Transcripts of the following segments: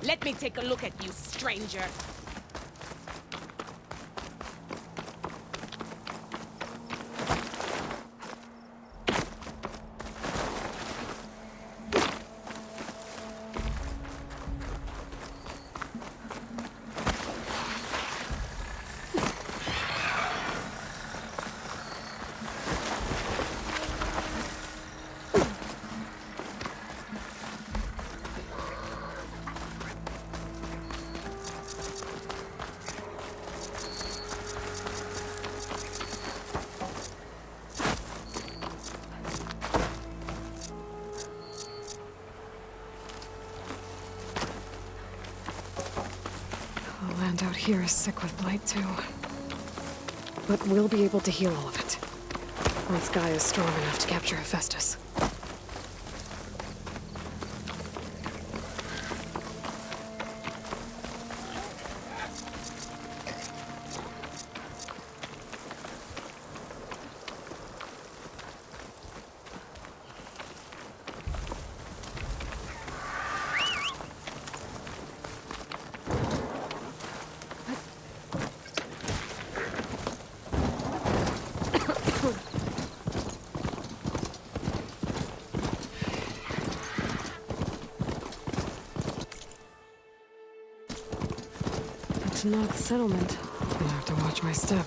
Let me take a look at you, stranger. The land out here is sick with blight too. But we'll be able to heal all of it. Once Guy is strong enough to capture Hephaestus. It's not the settlement. I'll have to watch my step.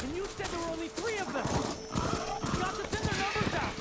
And you said there were only 3 of them! We got to send their numbers out!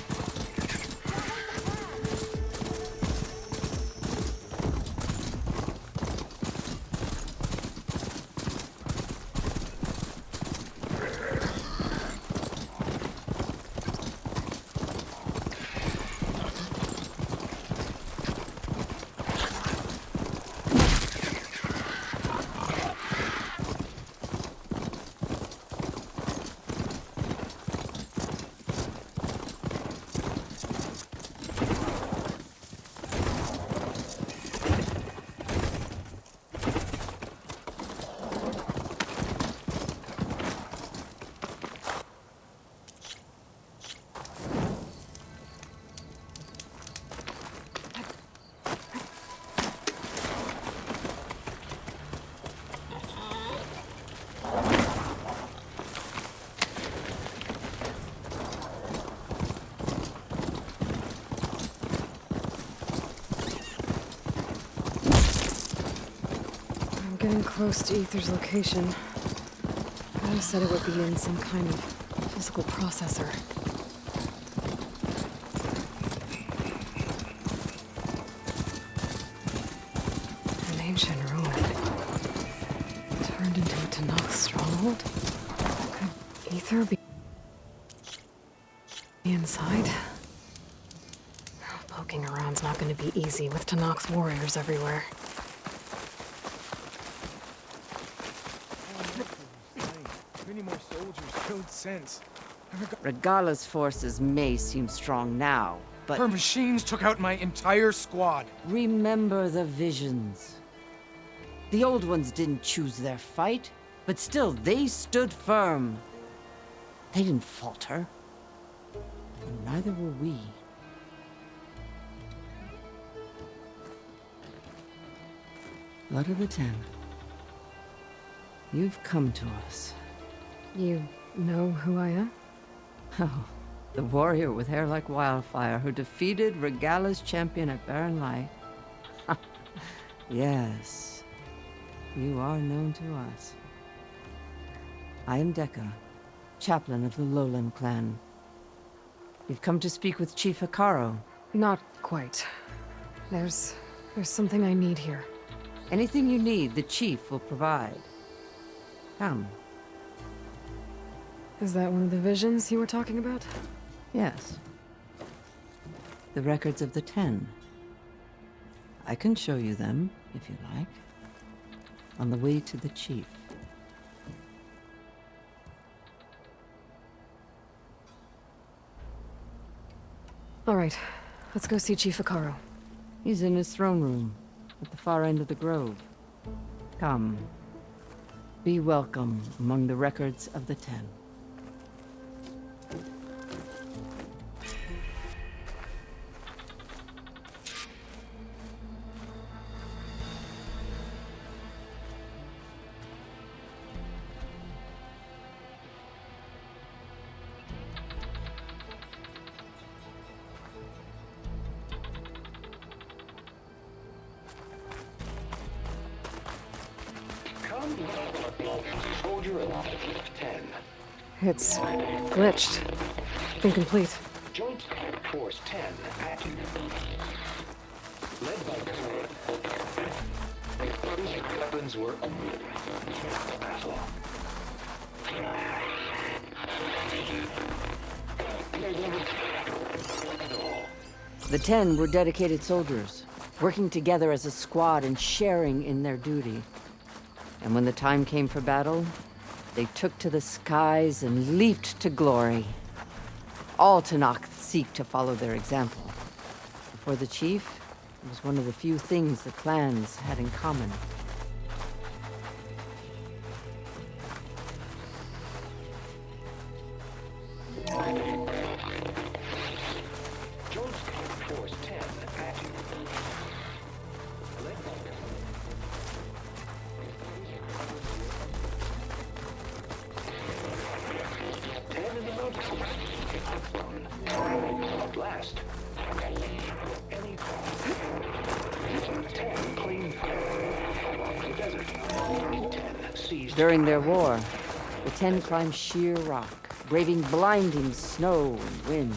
Getting close to Ether's location. I said it would be in some kind of physical processor. An ancient ruin. Turned into a Tanakh stronghold? Could Ether be inside? Poking around's not going to be easy with Tanakh's warriors everywhere. Many more soldiers showed sense. Regala's forces may seem strong now, but Her machines took out my entire squad. remember the visions. The old ones didn't choose their fight, but still they stood firm. They didn't falter. And neither will we. Blood of the Ten. You've come to us. You know who I am? Oh, the warrior with hair like wildfire who defeated Regala's champion at Barren Light. Yes, you are known to us. I am Dekka, chaplain of the Lowland clan. You've come to speak with Chief Hikaru. Not quite. There's something I need here. Anything you need, the chief will provide. Come. Is that one of the visions you were talking about? Yes. The records of the 10. I can show you them, if you like. On the way to the chief. All right, let's go see Chief Hikaru. He's in his throne room, at the far end of the grove. Come. Be welcome among the records of the 10. Soldier of 10. It's glitched. Incomplete. Joint Force 10 active. Led by weapons were battle. The 10 were dedicated soldiers, working together as a squad and sharing in their duty. And when the time came for battle, they took to the skies and leaped to glory. All Tanakh seek to follow their example. For the chief, it was one of the few things the clans had in common. Joint Force 10 active. Led by 10 in the mountains. At last. Any 10 clean. seized. During their war, the 10 climbed sheer rock, braving blinding snow and wind.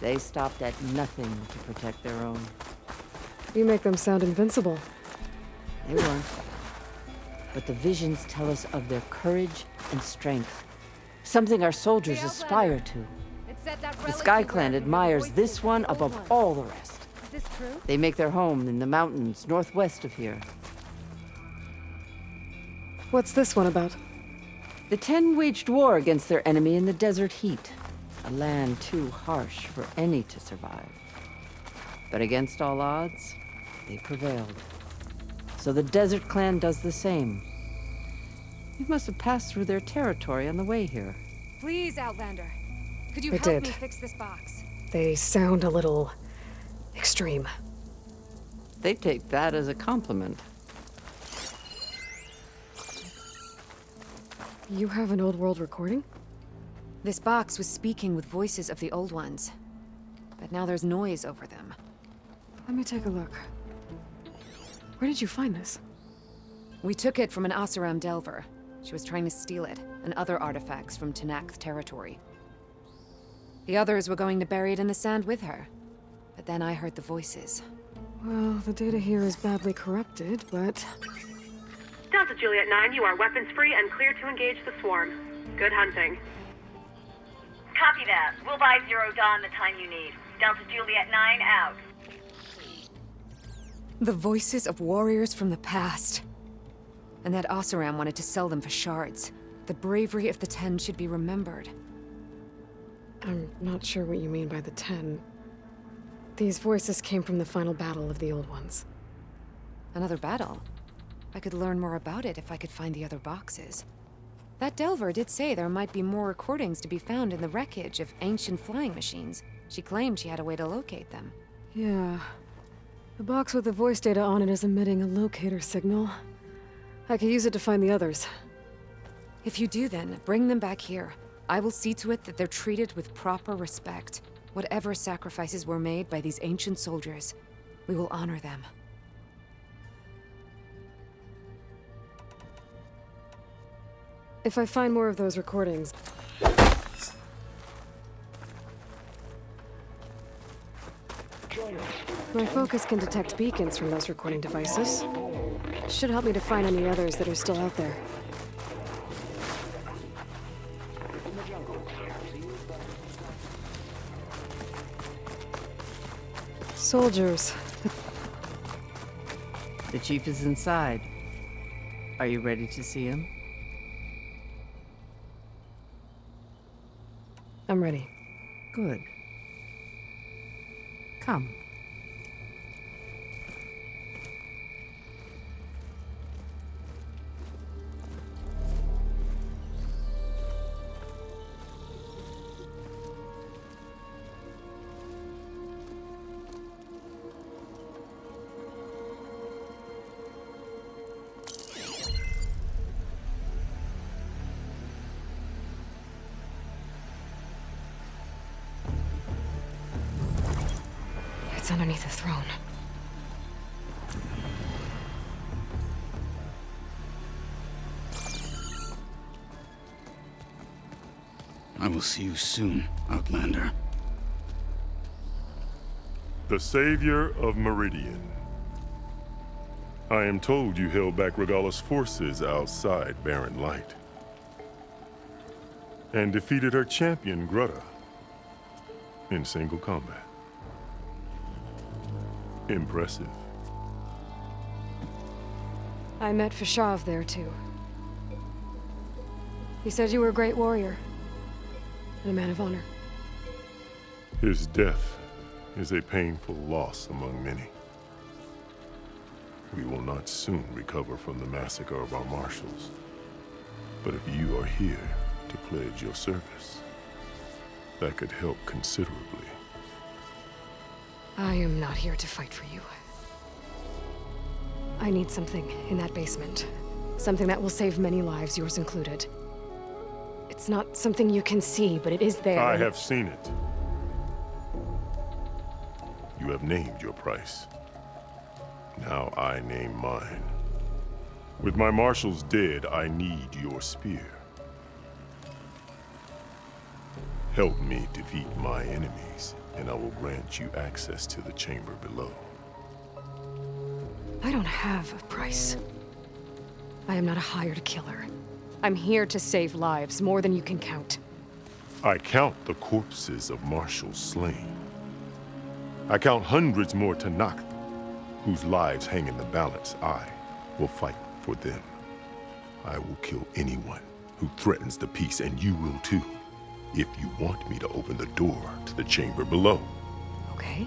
They stopped at nothing to protect their own. You make them sound invincible. They weren't. But the visions tell us of their courage and strength. Something our soldiers aspire to. The Sky Clan admires this one above all the rest. Is this true? They make their home in the mountains northwest of here. What's this one about? The 10 waged war against their enemy in the desert heat. A land too harsh for any to survive. But against all odds, they prevailed. So the Desert Clan does the same. You must have passed through their territory on the way here. Please, Outlander. Could you I help did. me fix this box? They sound a little extreme. They take that as a compliment. You have an old world recording? This box was speaking with voices of the old ones. But now there's noise over them. Let me take a look. Where did you find this? We took it from an Oseram Delver. She was trying to steal it, and other artifacts from Tenakth territory. The others were going to bury it in the sand with her. But then I heard the voices. Well, the data here is badly corrupted, but... Delta Juliet 9, you are weapons-free and clear to engage the swarm. Good hunting. Copy that. We'll buy Zero Dawn the time you need. Delta Juliet 9 out. The voices of warriors from the past. And that Oseram wanted to sell them for shards. The bravery of the 10 should be remembered. I'm not sure what you mean by the 10. These voices came from the final battle of the Old Ones. Another battle? I could learn more about it if I could find the other boxes. That Delver did say there might be more recordings to be found in the wreckage of ancient flying machines. She claimed she had a way to locate them. Yeah. The box with the voice data on it is emitting a locator signal. I could use it to find the others. If you do then, bring them back here. I will see to it that they're treated with proper respect. Whatever sacrifices were made by these ancient soldiers, we will honor them. If I find more of those recordings... My focus can detect beacons from those recording devices. Should help me to find any others that are still out there. Soldiers. The chief is inside. Are you ready to see him? I'm ready. Good. Come. It's underneath the throne. I will see you soon, Outlander. The savior of Meridian. I am told you held back Regala's forces outside Barren Light. And defeated her champion, Grutta, in single combat. Impressive. I met Fashav there, too. He said you were a great warrior. And a man of honor. His death is a painful loss among many. We will not soon recover from the massacre of our marshals. But if you are here to pledge your service, that could help considerably. I am not here to fight for you. I need something in that basement. Something that will save many lives, yours included. It's not something you can see, but it is there. I have seen it. You have named your price. Now I name mine. With my marshals dead, I need your spear. Help me defeat my enemies, and I will grant you access to the chamber below. I don't have a price. I am not a hired killer. I'm here to save lives, more than you can count. I count the corpses of marshals slain. I count hundreds more Tanakh, whose lives hang in the balance. I will fight for them. I will kill anyone who threatens the peace, and you will too, if you want me to open the door to the chamber below. Okay.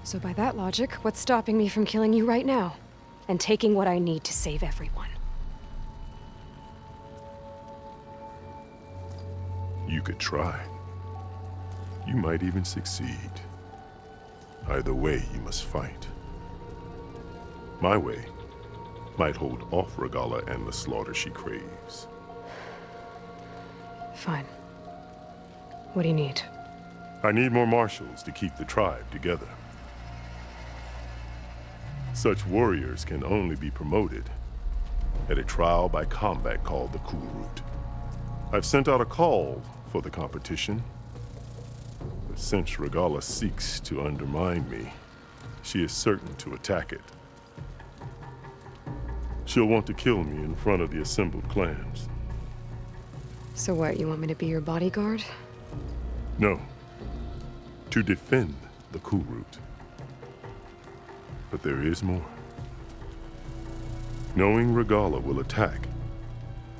So by that logic, what's stopping me from killing you right now? And taking what I need to save everyone? You could try. You might even succeed. Either way, you must fight. My way might hold off Regala and the slaughter she craves. Fine. What do you need? I need more marshals to keep the tribe together. Such warriors can only be promoted at a trial by combat called the Kulrut. I've sent out a call for the competition, but since Regala seeks to undermine me, she is certain to attack it. She'll want to kill me in front of the assembled clans. So what, you want me to be your bodyguard? No, to defend the Kulrut. But there is more. Knowing Regala will attack,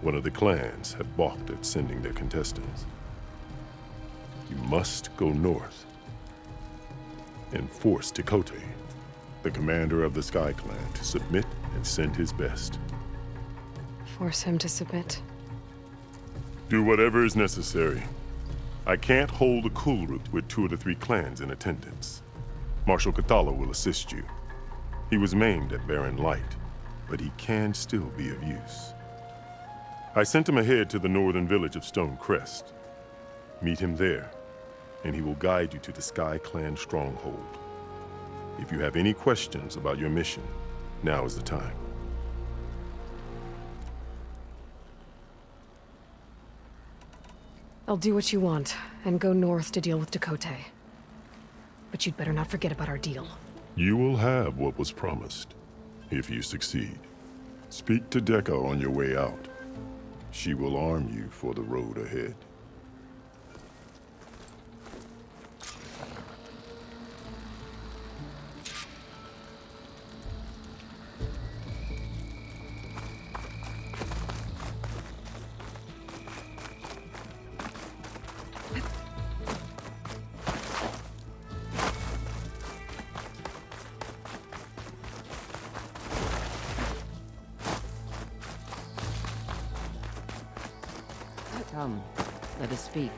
one of the clans have balked at sending their contestants. You must go north and force Tekote, the commander of the Sky Clan, to submit and send his best. Force him to submit? Do whatever is necessary. I can't hold a Kulrut with 2 of the 3 clans in attendance. Marshal Kathala will assist you. He was maimed at Barren Light, but he can still be of use. I sent him ahead to the northern village of Stone Crest. Meet him there, and he will guide you to the Sky Clan stronghold. If you have any questions about your mission, now is the time. I'll do what you want, and go north to deal with Tekote. But you'd better not forget about our deal. You will have what was promised, if you succeed. Speak to Dekka on your way out. She will arm you for the road ahead. Come, let us speak.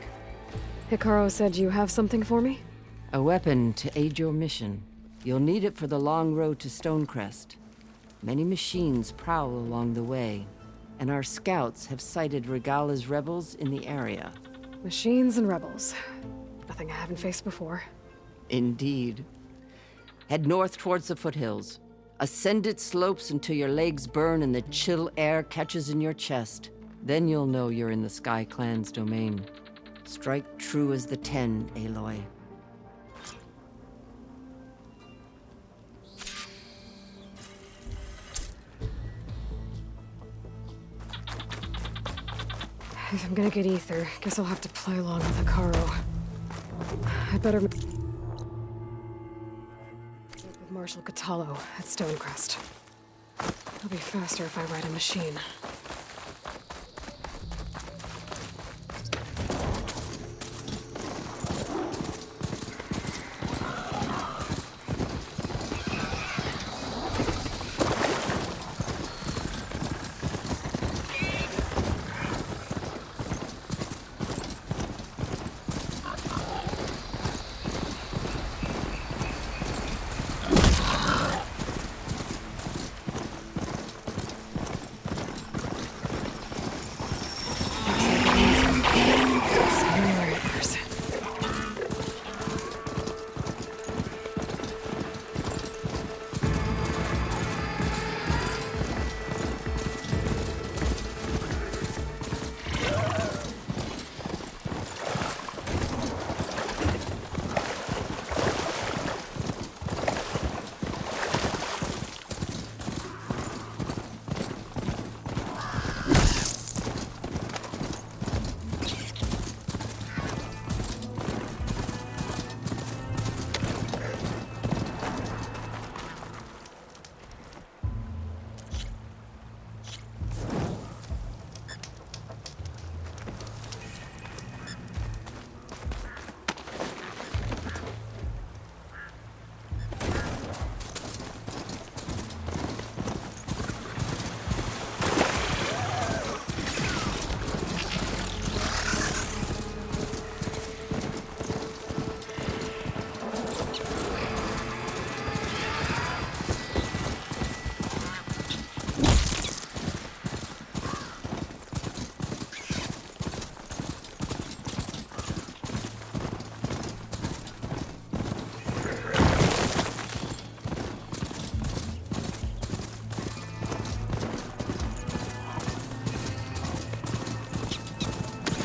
Hikaru said you have something for me? A weapon to aid your mission. You'll need it for the long road to Stonecrest. Many machines prowl along the way, and our scouts have sighted Regala's rebels in the area. Machines and rebels. Nothing I haven't faced before. Indeed. Head north towards the foothills. Ascend its slopes until your legs burn and the chill air catches in your chest. Then you'll know you're in the Sky Clan's domain. Strike true as the 10, Aloy. If I'm gonna get ether, guess I'll have to play along with Hikaru. I'd better with Marshal Katalo at Stonecrest. It'll be faster if I ride a machine.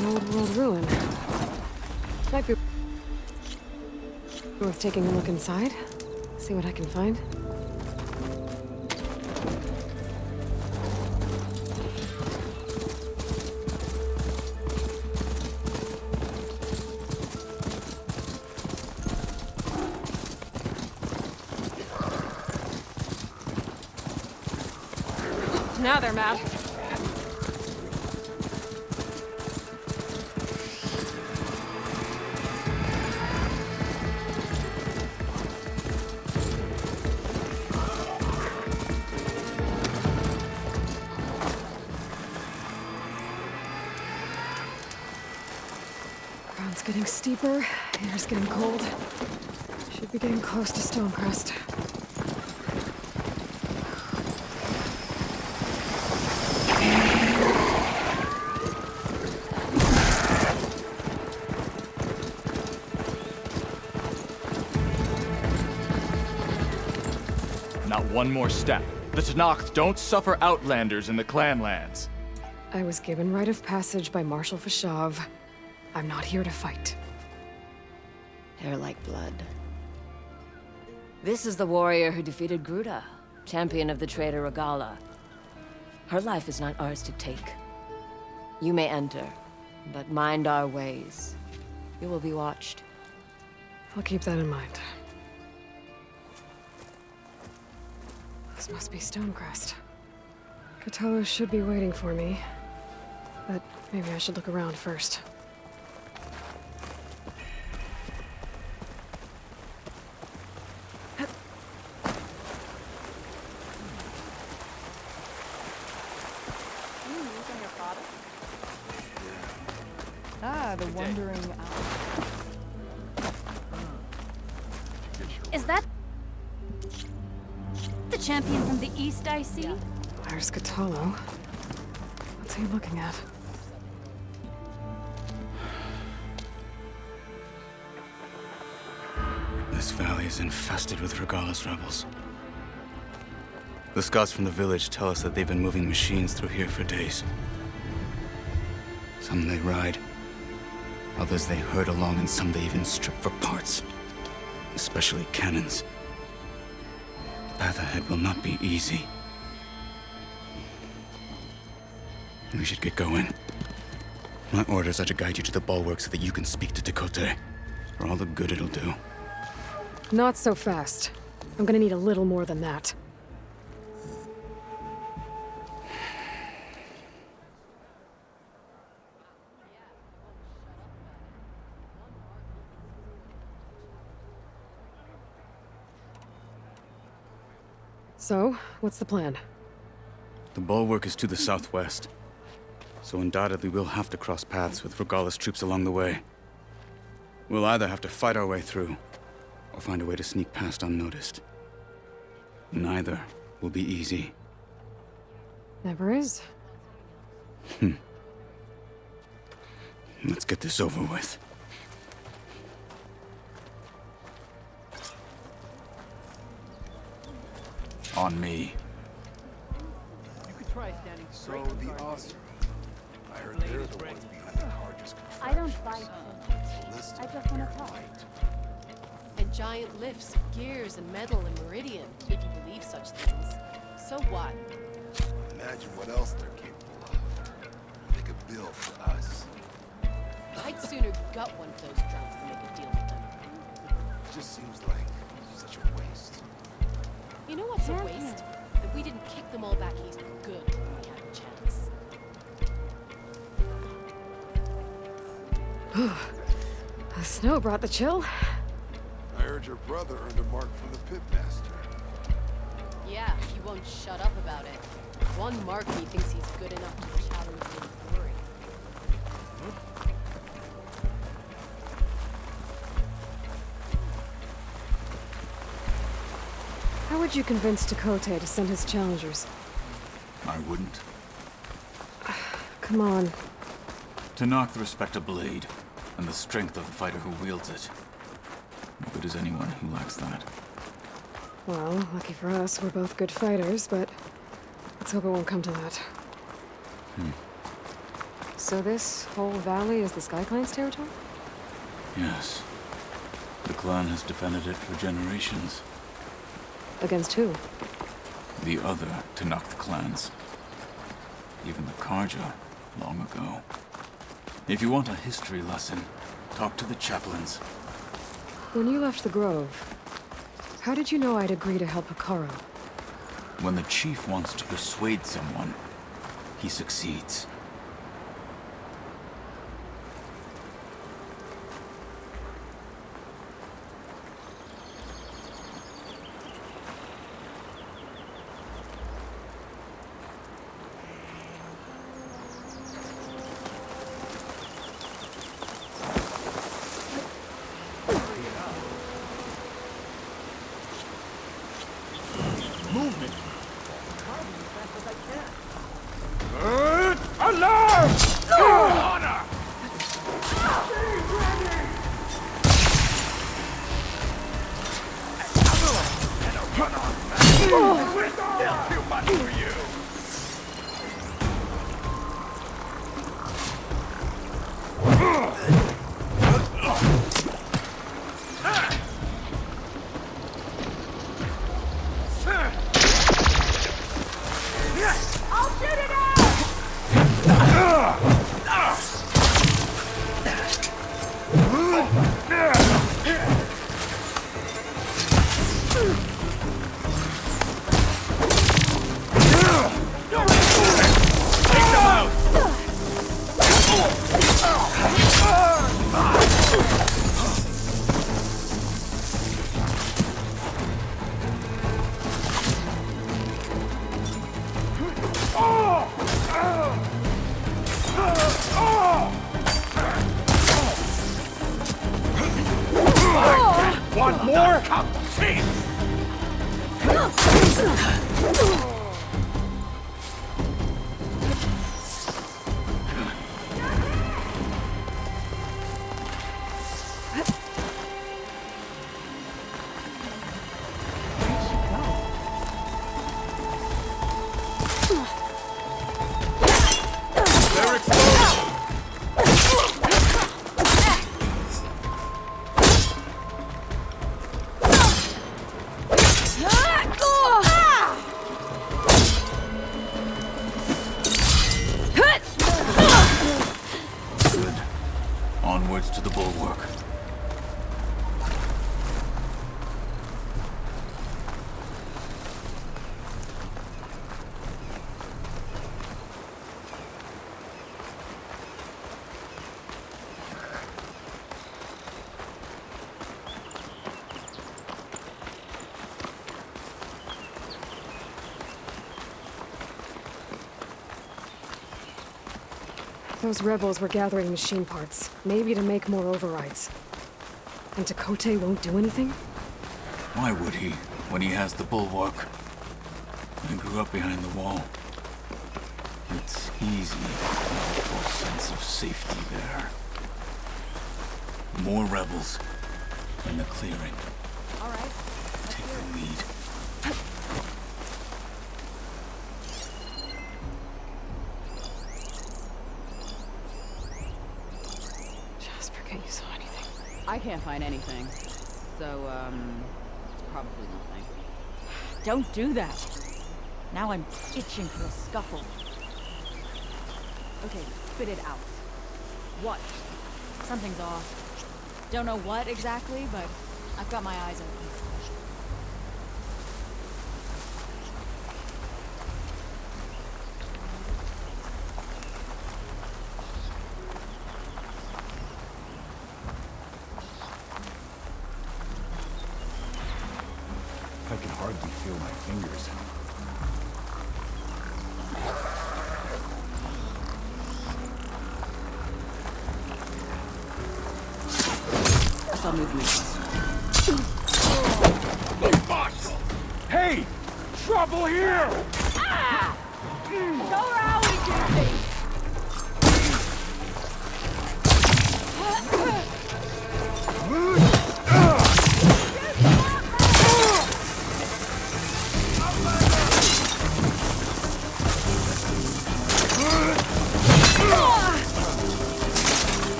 An old world ruin. Might be worth taking a look inside. See what I can find. Now they're mad. Ground's getting steeper, air's getting cold. Should be getting close to Stonecrest. Not one more step. The Tenakth don't suffer outlanders in the Clanlands. I was given right of passage by Marshal Fashav. I'm not here to fight. Hair like blood. This is the warrior who defeated Gruda, champion of the traitor Regala. Her life is not ours to take. You may enter, but mind our ways. You will be watched. I'll keep that in mind. This must be Stonecrest. Cthulhu should be waiting for me. But maybe I should look around first. Ah, the wandering owl. Is that the champion from the east I see? There's Cthulhu. What's he looking at? This valley is infested with Regala's rebels. The scouts from the village tell us that they've been moving machines through here for days. Some they ride, others they herd along, and some they even strip for parts. Especially cannons. The path ahead will not be easy. We should get going. My orders are to guide you to the bulwark so that you can speak to Tekote. For all the good it'll do. Not so fast. I'm gonna need a little more than that. So, what's the plan? The bulwark is to the southwest. So undoubtedly we'll have to cross paths with Regala's troops along the way. We'll either have to fight our way through, or find a way to sneak past unnoticed. Neither will be easy. Never is. Let's get this over with. On me. You could try standing straight. So the Osir. I heard they're the ones behind the Carja's control. I don't buy it. I just want to talk. And giant lifts, gears, and metal and meridian, if you believe such things. So what? Imagine what else they're capable of. They could build for us. I'd sooner gut one of those drunks than make a deal with them. It just seems like such a waste. You know what's a waste? That we didn't kick them all back east for good when we had a chance. The snow brought the chill. I heard your brother earned a mark from the pitmaster. Yeah, he won't shut up about it. One mark he thinks he's good enough to challenge the glory. How would you convince Tekote to send his challengers? I wouldn't. Come on. Tenakth respect a blade, and the strength of the fighter who wields it. No good is anyone who lacks that. Well, lucky for us, we're both good fighters, but let's hope it won't come to that. So this whole valley is the Sky Clan's territory? Yes. The clan has defended it for generations. Against who? The other Tenakth clans. Even the Karja, long ago. If you want a history lesson, talk to the chaplains. When you left the Grove, how did you know I'd agree to help Hikaru? When the chief wants to persuade someone, he succeeds. Movement. Traveling as fast as I can. Alarm! Honor! Still too much for you. I'll shoot it out! Want more? See! They're exploding! Good. Onwards to the bulwark. Those rebels were gathering machine parts, maybe to make more overrides. And Tekote won't do anything? Why would he, when he has the bulwark? I grew up behind the wall. It's easy to have a false sense of safety there. More rebels in the clearing. All right. Take the lead. Jasper, can't you saw anything? I can't find anything. So, probably nothing. Don't do that. Now I'm itching for a scuffle. Okay, spit it out. What? Something's off. Don't know what exactly, but I've got my eyes open. I can hardly feel my fingers. I saw movement. Hey! Trouble here! Go around with your thing!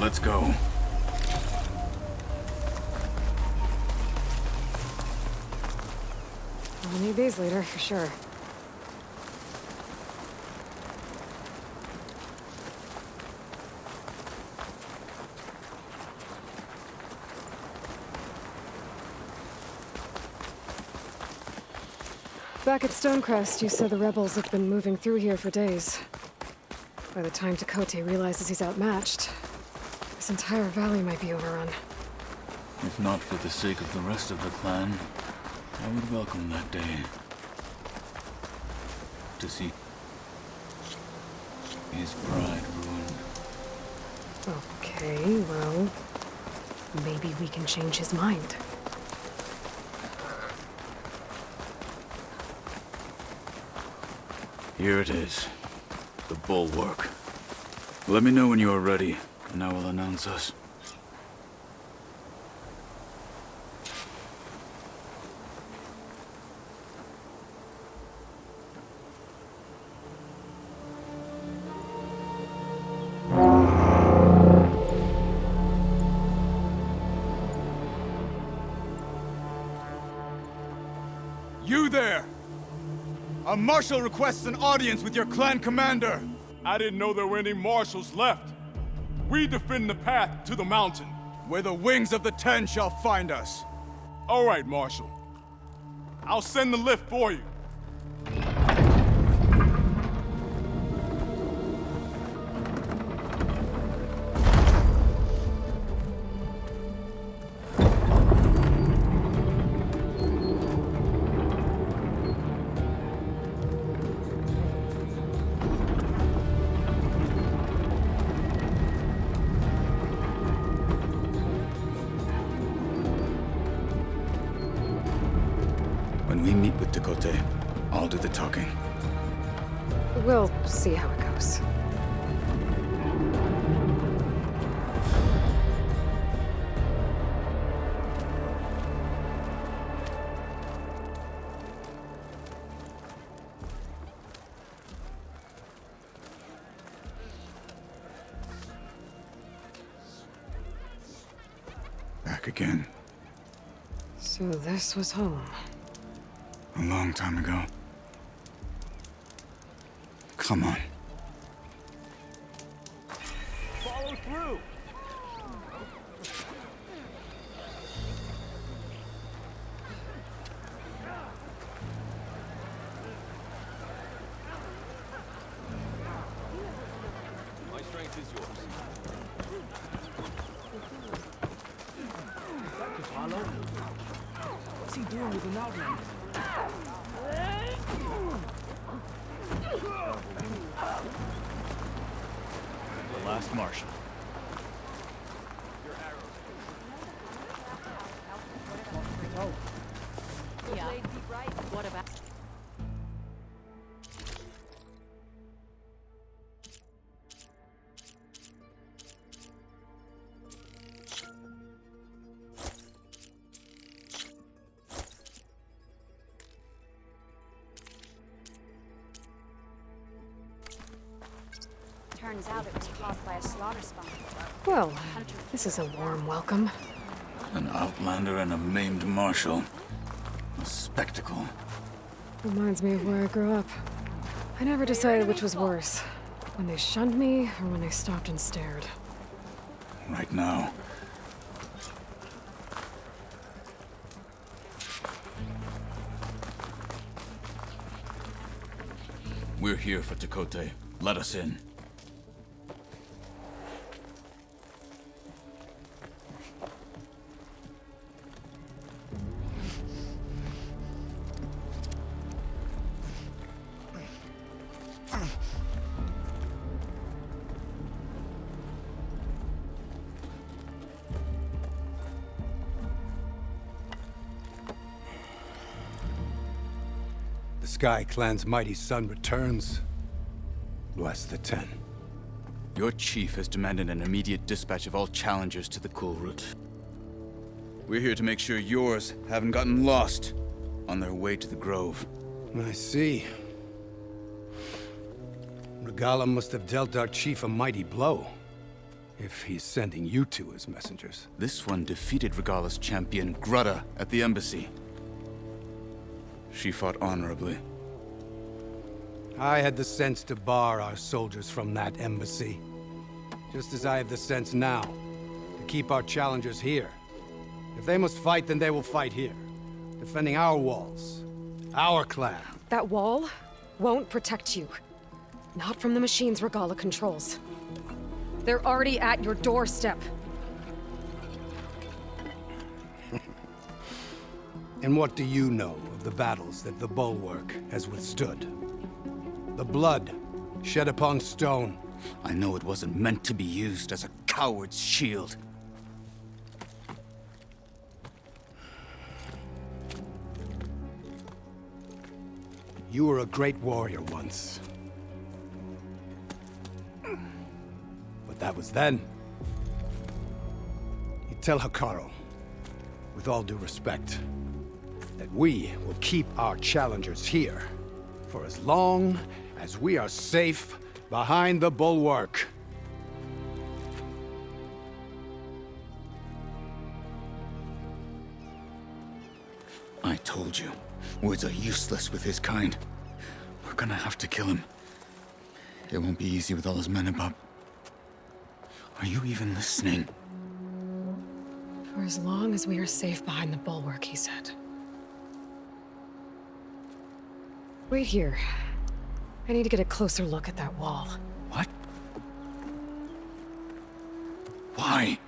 Let's go. I'll need these later, for sure. Back at Stonecrest, you said the rebels have been moving through here for days. By the time Tekote realizes he's outmatched, this entire valley might be overrun. If not for the sake of the rest of the clan, I would welcome that day. To see his pride ruined. Okay, well, maybe we can change his mind. Here it is. The bulwark. Let me know when you are ready, and I will announce us. You there! A marshal requests an audience with your clan commander. I didn't know there were any marshals left. We defend the path to the mountain. Where the wings of the Ten shall find us. All right, Marshal. I'll send the lift for you. When we meet with Tekote, I'll do the talking. We'll see how it goes. Back again. So this was home. A long time ago. Come on. Follow through. My strength is yours. Is that just hollow? What's he doing with an outlander? The last marshal. Yeah. What about? Turns out it was caused by a slaughter spawn. Well, this is a warm welcome. An outlander and a maimed marshal. A spectacle. Reminds me of where I grew up. I never decided which was worse. When they shunned me, or when they stopped and stared. Right now. We're here for Tekote. Let us in. Sky Clan's mighty son returns, bless the Ten. Your chief has demanded an immediate dispatch of all challengers to the cool route. We're here to make sure yours haven't gotten lost on their way to the Grove. I see. Regala must have dealt our chief a mighty blow, if he's sending you two as messengers. This one defeated Regala's champion, Grutta, at the embassy. She fought honorably. I had the sense to bar our soldiers from that embassy. Just as I have the sense now, to keep our challengers here. If they must fight, then they will fight here. Defending our walls. Our clan. That wall won't protect you. Not from the machines Regala controls. They're already at your doorstep. And what do you know of the battles that the Bulwark has withstood? The blood shed upon stone. I know it wasn't meant to be used as a coward's shield. You were a great warrior once. But that was then. You tell Hikaru, with all due respect, that we will keep our challengers here for as long as we are safe behind the Bulwark. I told you, words are useless with his kind. We're gonna have to kill him. It won't be easy with all his men about. Are you even listening? For as long as we are safe behind the Bulwark, he said. Wait here. I need to get a closer look at that wall. What? Why?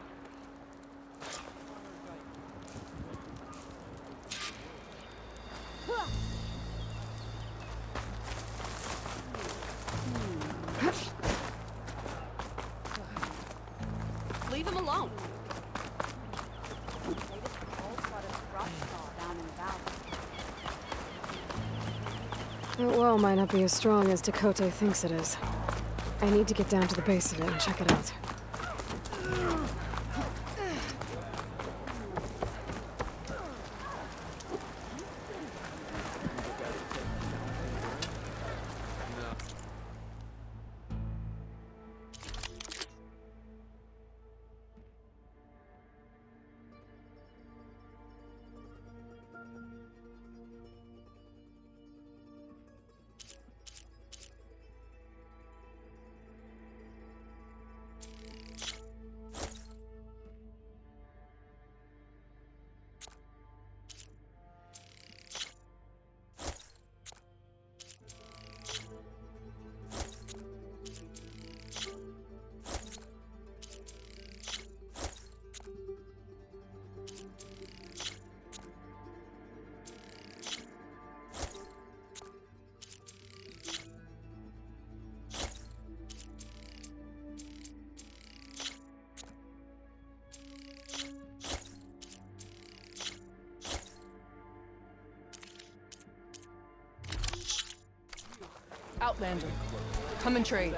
Leave him alone. That wall might not be as strong as Dakota thinks it is. I need to get down to the base of it and check it out. Outlander, come and trade.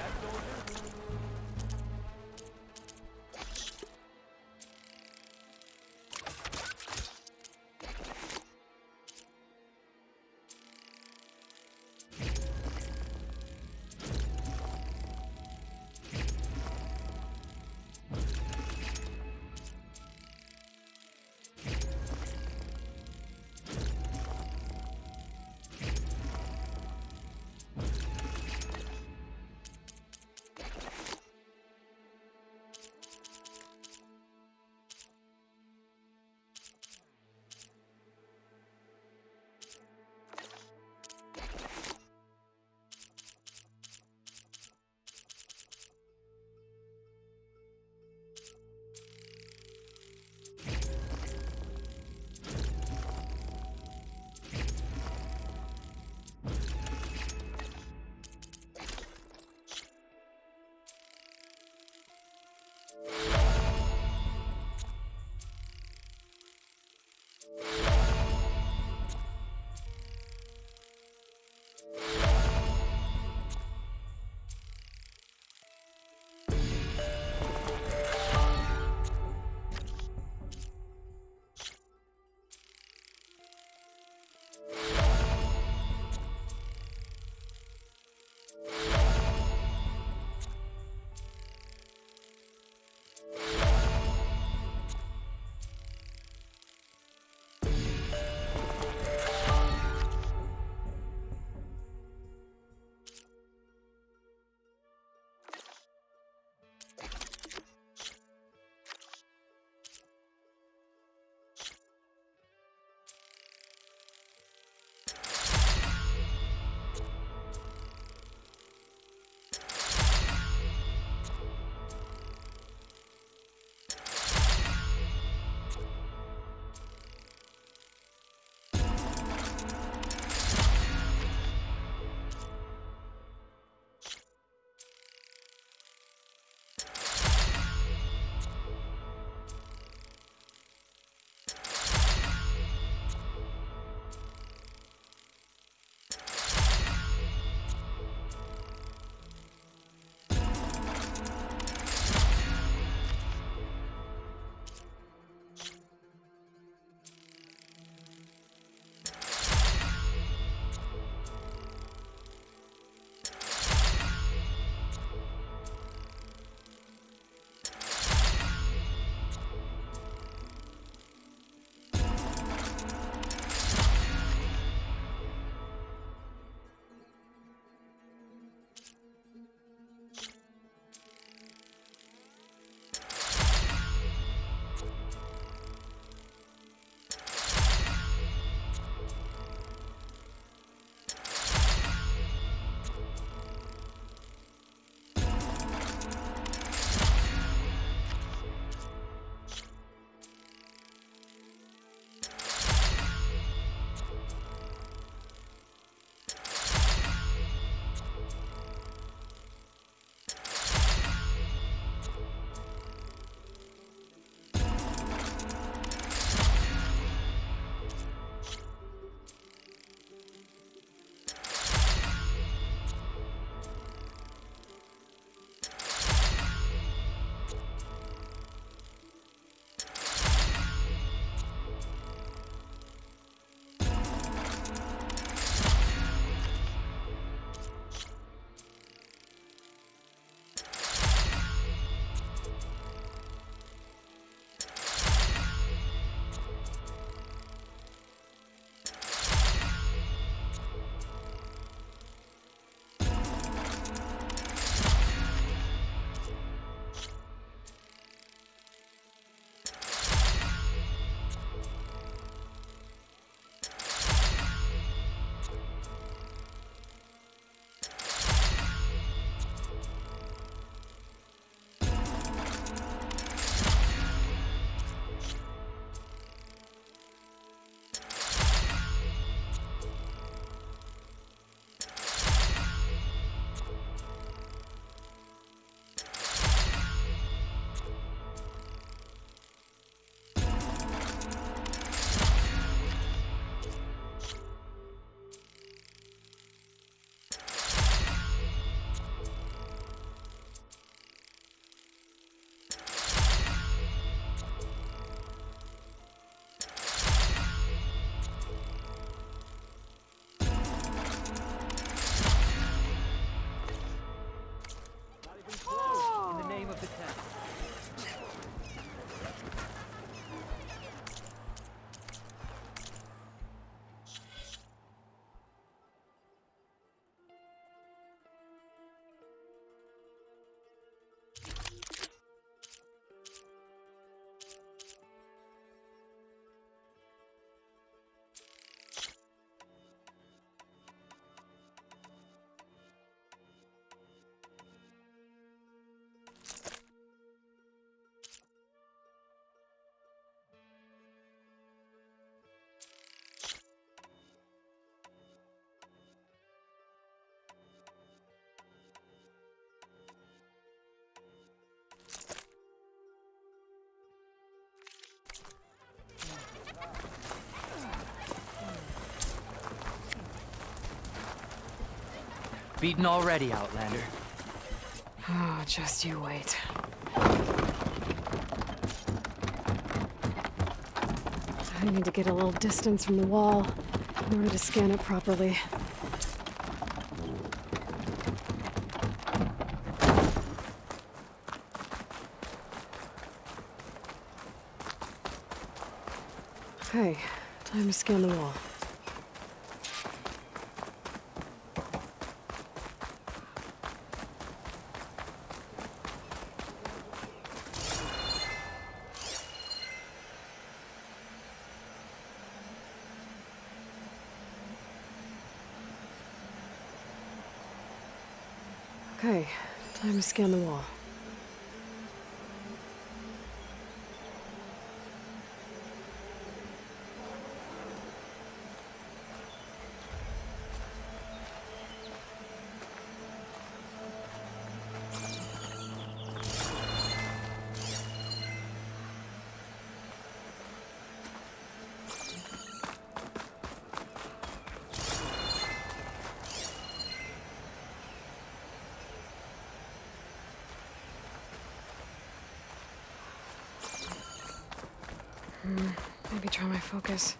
Beaten already, Outlander. Oh, just you wait. I need to get a little distance from the wall in order to scan it properly. Okay, time to scan the wall. Okay, time to scan the wall. Maybe try my focus.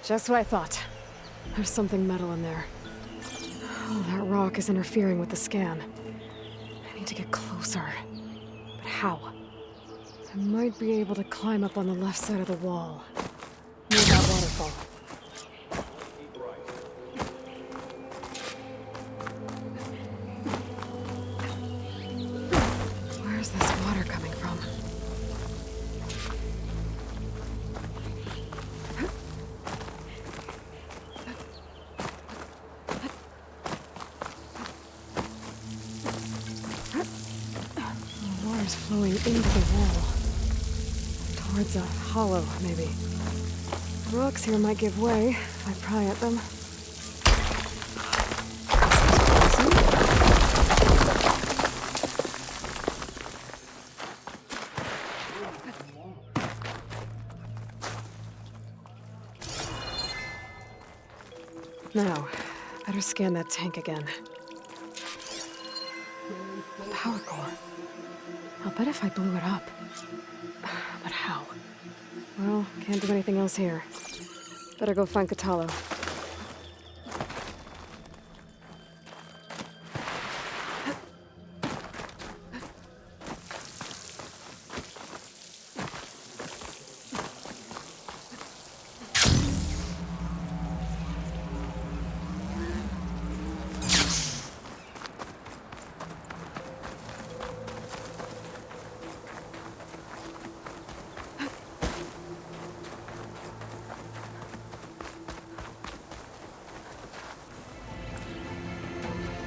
Just what I thought. There's something metal in there. Oh, that rock is interfering with the scan. I need to get closer. But how? I might be able to climb up on the left side of the wall. Near that waterfall. Where's this water coming from? Flowing into the wall. Towards a hollow, maybe. The rocks here might give way if I pry at them. Now, better scan that tank again. Power core. I'll bet if I blew it up. But how? Well, can't do anything else here. Better go find Katalo.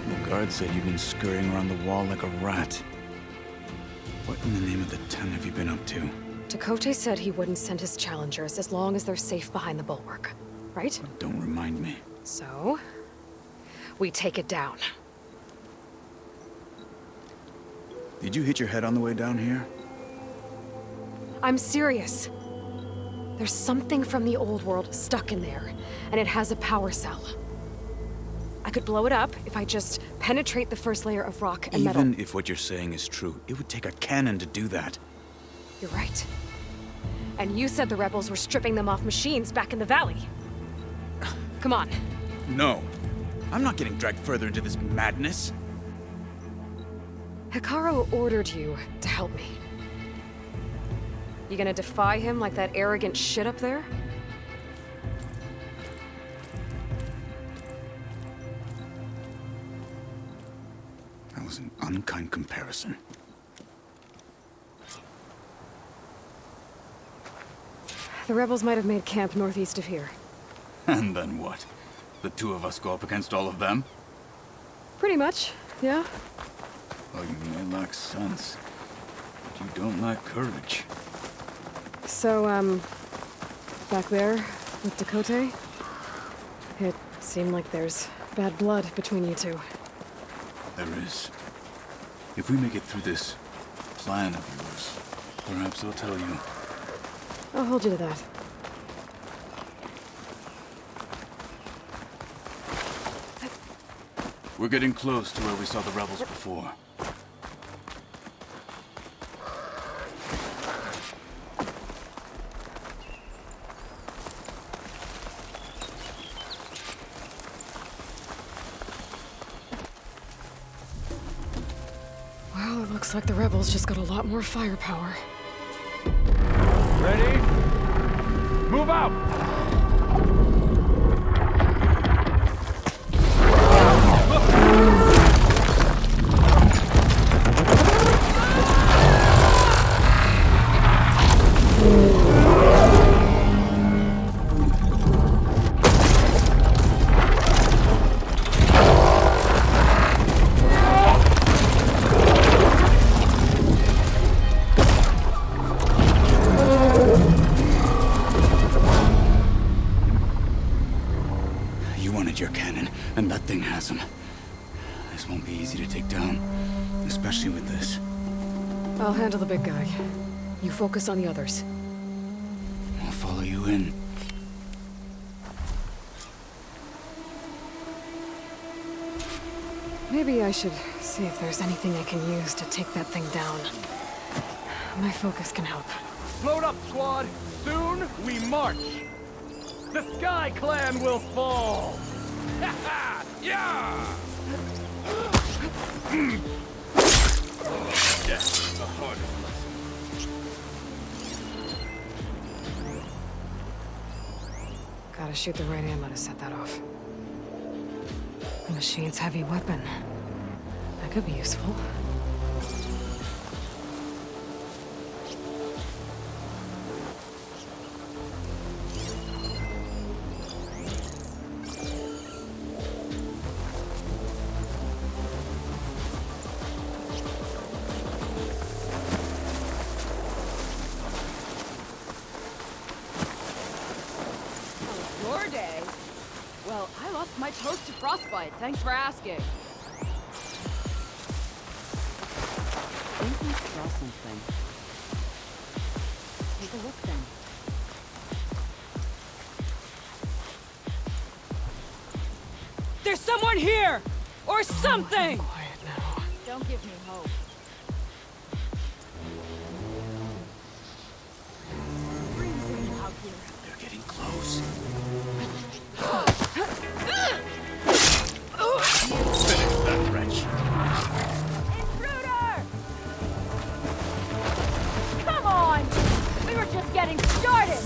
The guard said you've been scurrying around the wall like a rat. What in the name of the Ten have you been up to? Chakotay said he wouldn't send his challengers as long as they're safe behind the bulwark, right? Don't remind me. So, we take it down. Did you hit your head on the way down here? I'm serious. There's something from the old world stuck in there, and it has a power cell. I could blow it up if I just penetrate the first layer of rock and metal. Even if what you're saying is true, it would take a cannon to do that. You're right. And you said the rebels were stripping them off machines back in the valley. Come on. No. I'm not getting dragged further into this madness. Hikaru ordered you to help me. You gonna defy him like that arrogant shit up there? That was an unkind comparison. The rebels might have made camp northeast of here. And then what? The two of us go up against all of them? Pretty much. Yeah? Oh, you may lack sense, but you don't lack courage. So, back there with Dakota, it seemed like there's bad blood between you two. There is. If we make it through this plan of yours, perhaps I'll tell you. I'll hold you to that. We're getting close to where we saw the rebels before. Well, it looks like the rebels just got a lot more firepower. Ready? Move out! You wanted your cannon, and that thing has him. This won't be easy to take down, especially with this. I'll handle the big guy. You focus on the others. I'll follow you in. Maybe I should see if there's anything I can use to take that thing down. My focus can help. Load up, squad! Soon we march! The Sky Clan will fall! Ha ha! Yeah! Death is the hardest lesson. Gotta shoot the right ammo to set that off. The machine's heavy weapon. That could be useful. Your day? Well, I lost my toast to frostbite. Thanks for asking. I think we saw something. Take a look then. There's someone here! Or something! Quiet now. Don't give me hope. Freezing out here. They're getting close. Finish that wretch. Intruder! Come on! We were just getting started!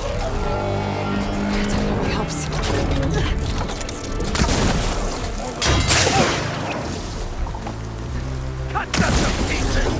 It definitely helps. Cut that to pieces!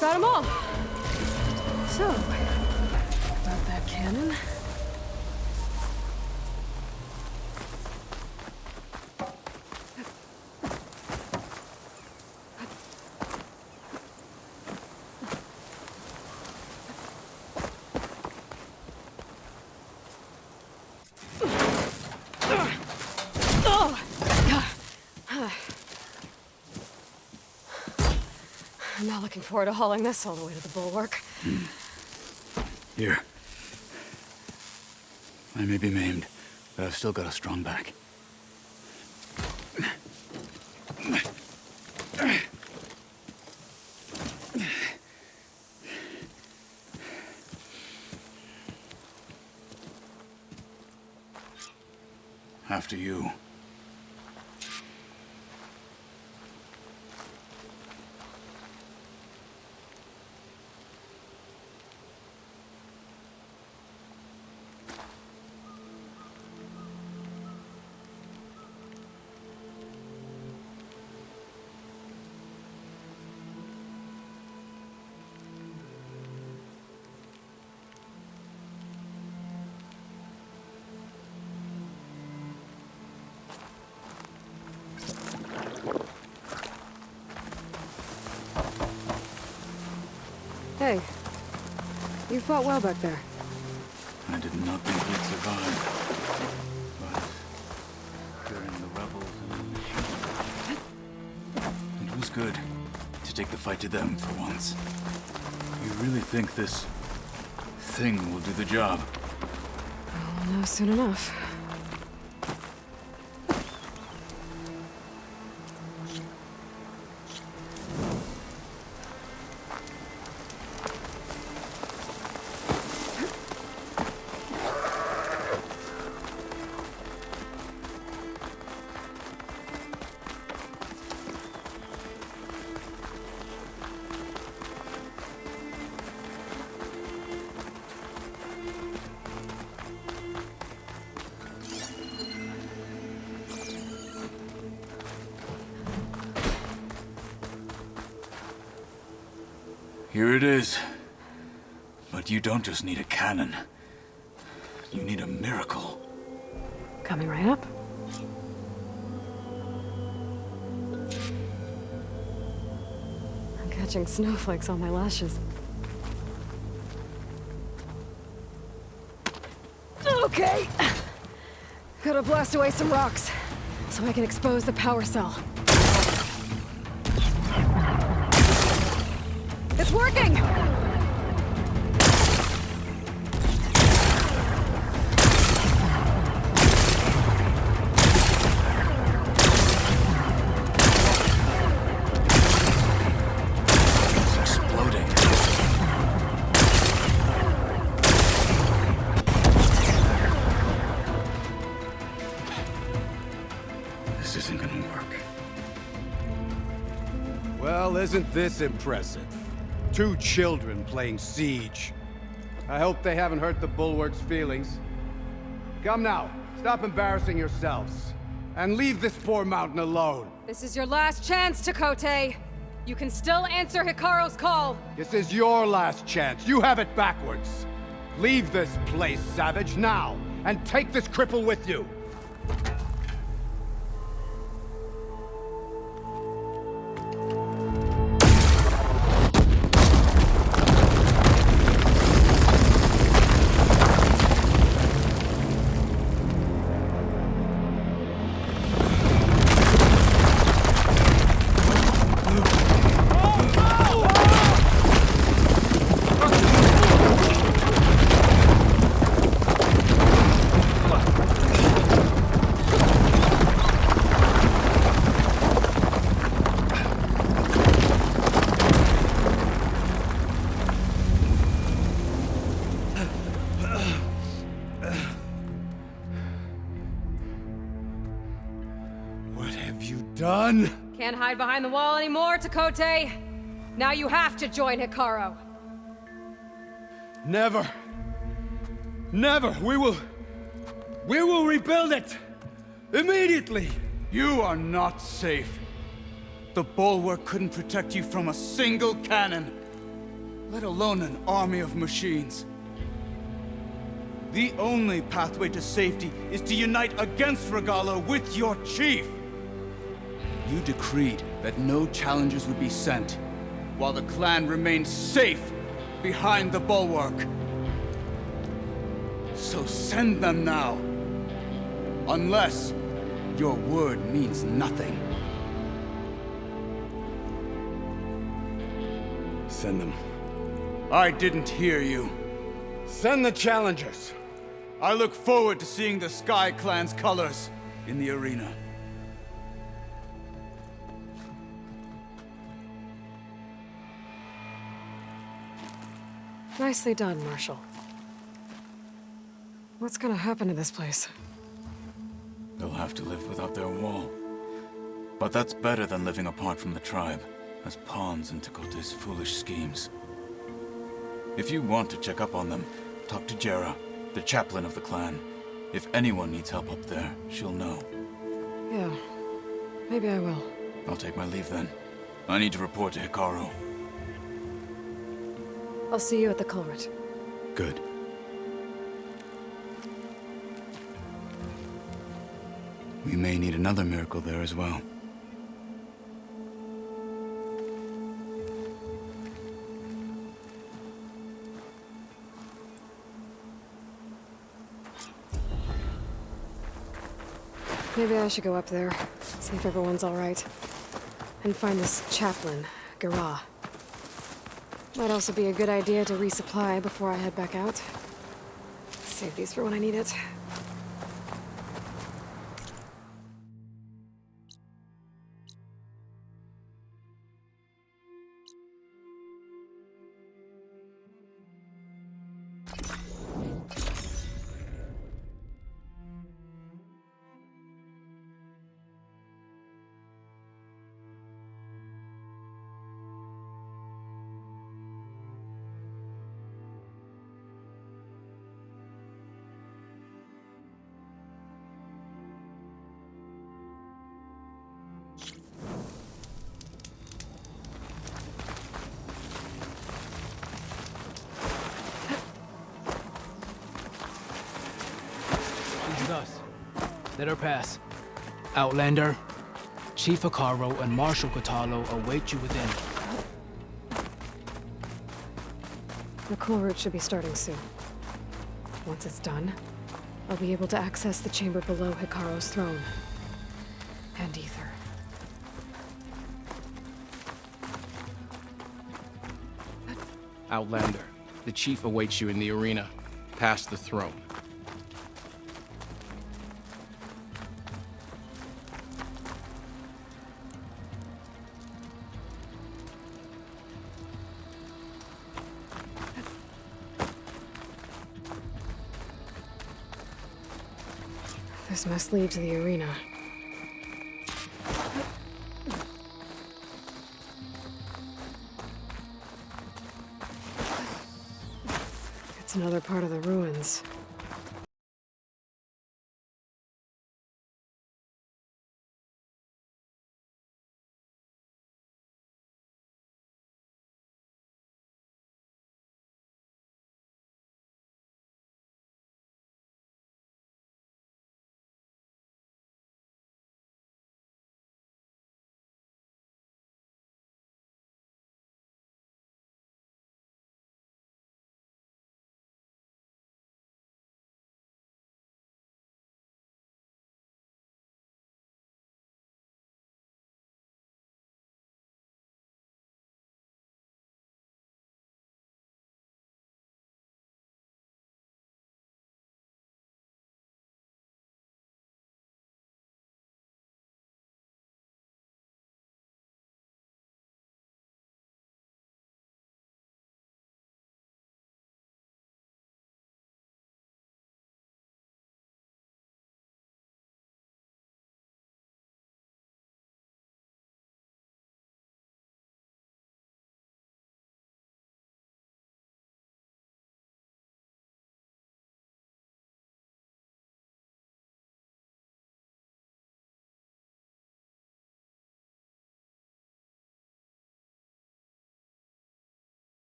Got them all. So, about that cannon. Looking forward to hauling this all the way to the bulwark. Here. I may be maimed, but I've still got a strong back. After you. Hey, you fought well back there. I did not think we'd survive. But hearing the rebels and it was good to take the fight to them for once. You really think this thing will do the job? We'll know soon enough. Here it is. But you don't just need a cannon. You need a miracle. Coming right up. I'm catching snowflakes on my lashes. Okay. Gotta blast away some rocks, so I can expose the power cell. It's working! It's exploding. This isn't gonna work. Well, isn't this impressive? 2 children playing siege. I hope they haven't hurt the bulwark's feelings. Come now, stop embarrassing yourselves. And leave this poor mountain alone. This is your last chance, Chakotay. You can still answer Hikaru's call. This is your last chance. You have it backwards. Leave this place, Savage, now. And take this cripple with you. Done? Can't hide behind the wall anymore, Chakotay. Now you have to join Hikaru. Never. Never. We will rebuild it. Immediately. You are not safe. The bulwark couldn't protect you from a single cannon, let alone an army of machines. The only pathway to safety is to unite against Regalo with your chief. You decreed that no challengers would be sent, while the clan remained safe behind the bulwark. So send them now. Unless your word means nothing. send them. I didn't hear you. Send the challengers! I look forward to seeing the Sky Clan's colors in the arena. Nicely done, Marshal. What's gonna happen to this place? They'll have to live without their wall. But that's better than living apart from the tribe, as pawns in Tekote's foolish schemes. If you want to check up on them, talk to Jera, the chaplain of the clan. If anyone needs help up there, she'll know. Yeah, maybe I will. I'll take my leave then. I need to report to Hikaru. I'll see you at the culvert. Good. We may need another miracle there as well. Maybe I should go up there, see if everyone's all right. And find this chaplain, Gara. Might also be a good idea to resupply before I head back out. Save these for when I need it. She's us. Let her pass. Outlander, Chief Hikaru and Marshal Katalo await you within. The culvert should be starting soon. Once it's done, I'll be able to access the chamber below Hikaru's throne. And Ether. Outlander, the Chief awaits you in the arena, past the throne. This must lead to the arena. It's another part of the ruins.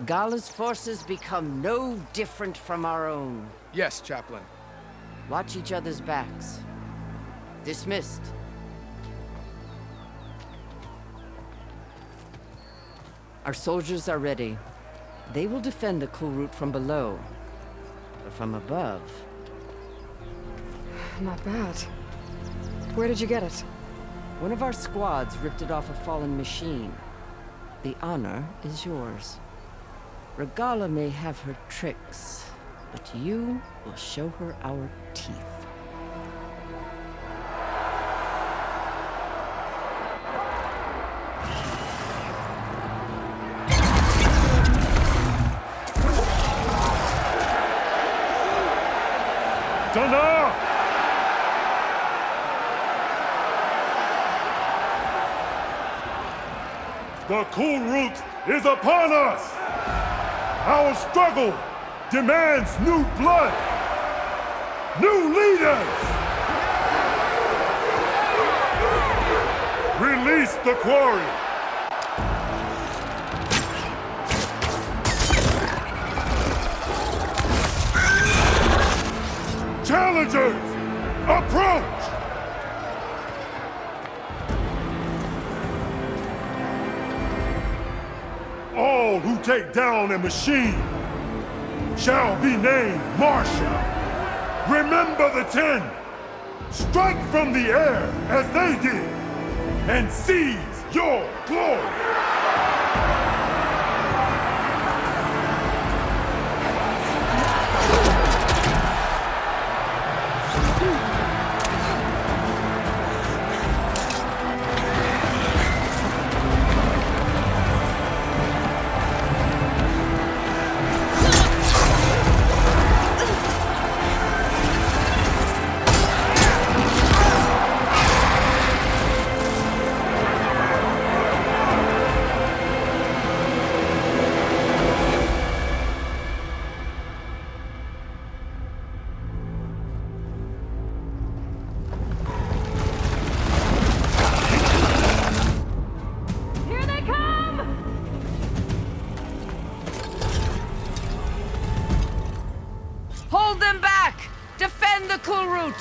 Gala's forces become no different from our own. Yes, Chaplain. Watch each other's backs. Dismissed. Our soldiers are ready. They will defend the cool route from below. But from above... Not bad. Where did you get it? One of our squads ripped it off a fallen machine. The honor is yours. Regala may have her tricks, but you will show her our teeth. Dana! The cool route is upon us! Our struggle demands new blood! New leaders! Release the quarry! Challengers, approach! All who take down a machine shall be named Marshal. Remember the 10. Strike from the air as they did, and seize your glory. Hold them back! Defend the cool route!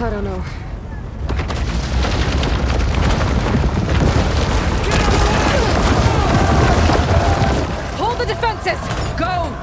I don't know. Hold the defenses! Go!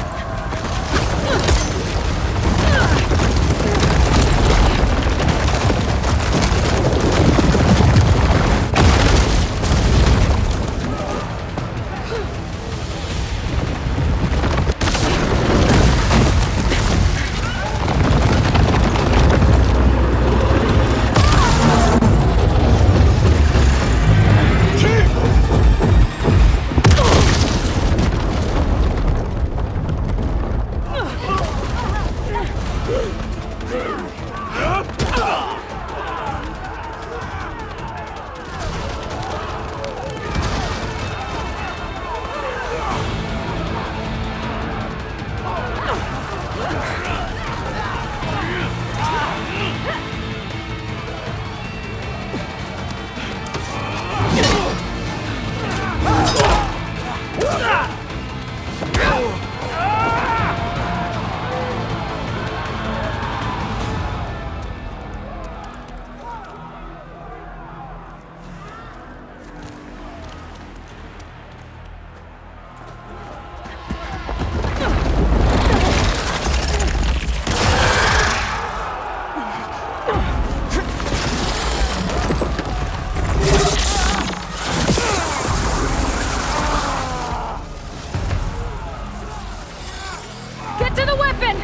Get to the weapon!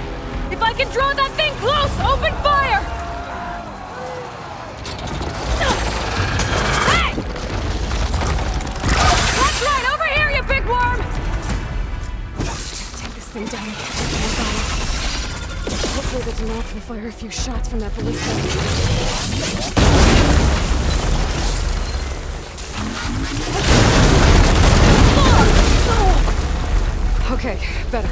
If I can draw that thing close, open fire! Hey! That's right, over here, you big worm! Take this thing down and catch it in the battle. Hopefully the Denal can fire a few shots from that ballista. Okay, better.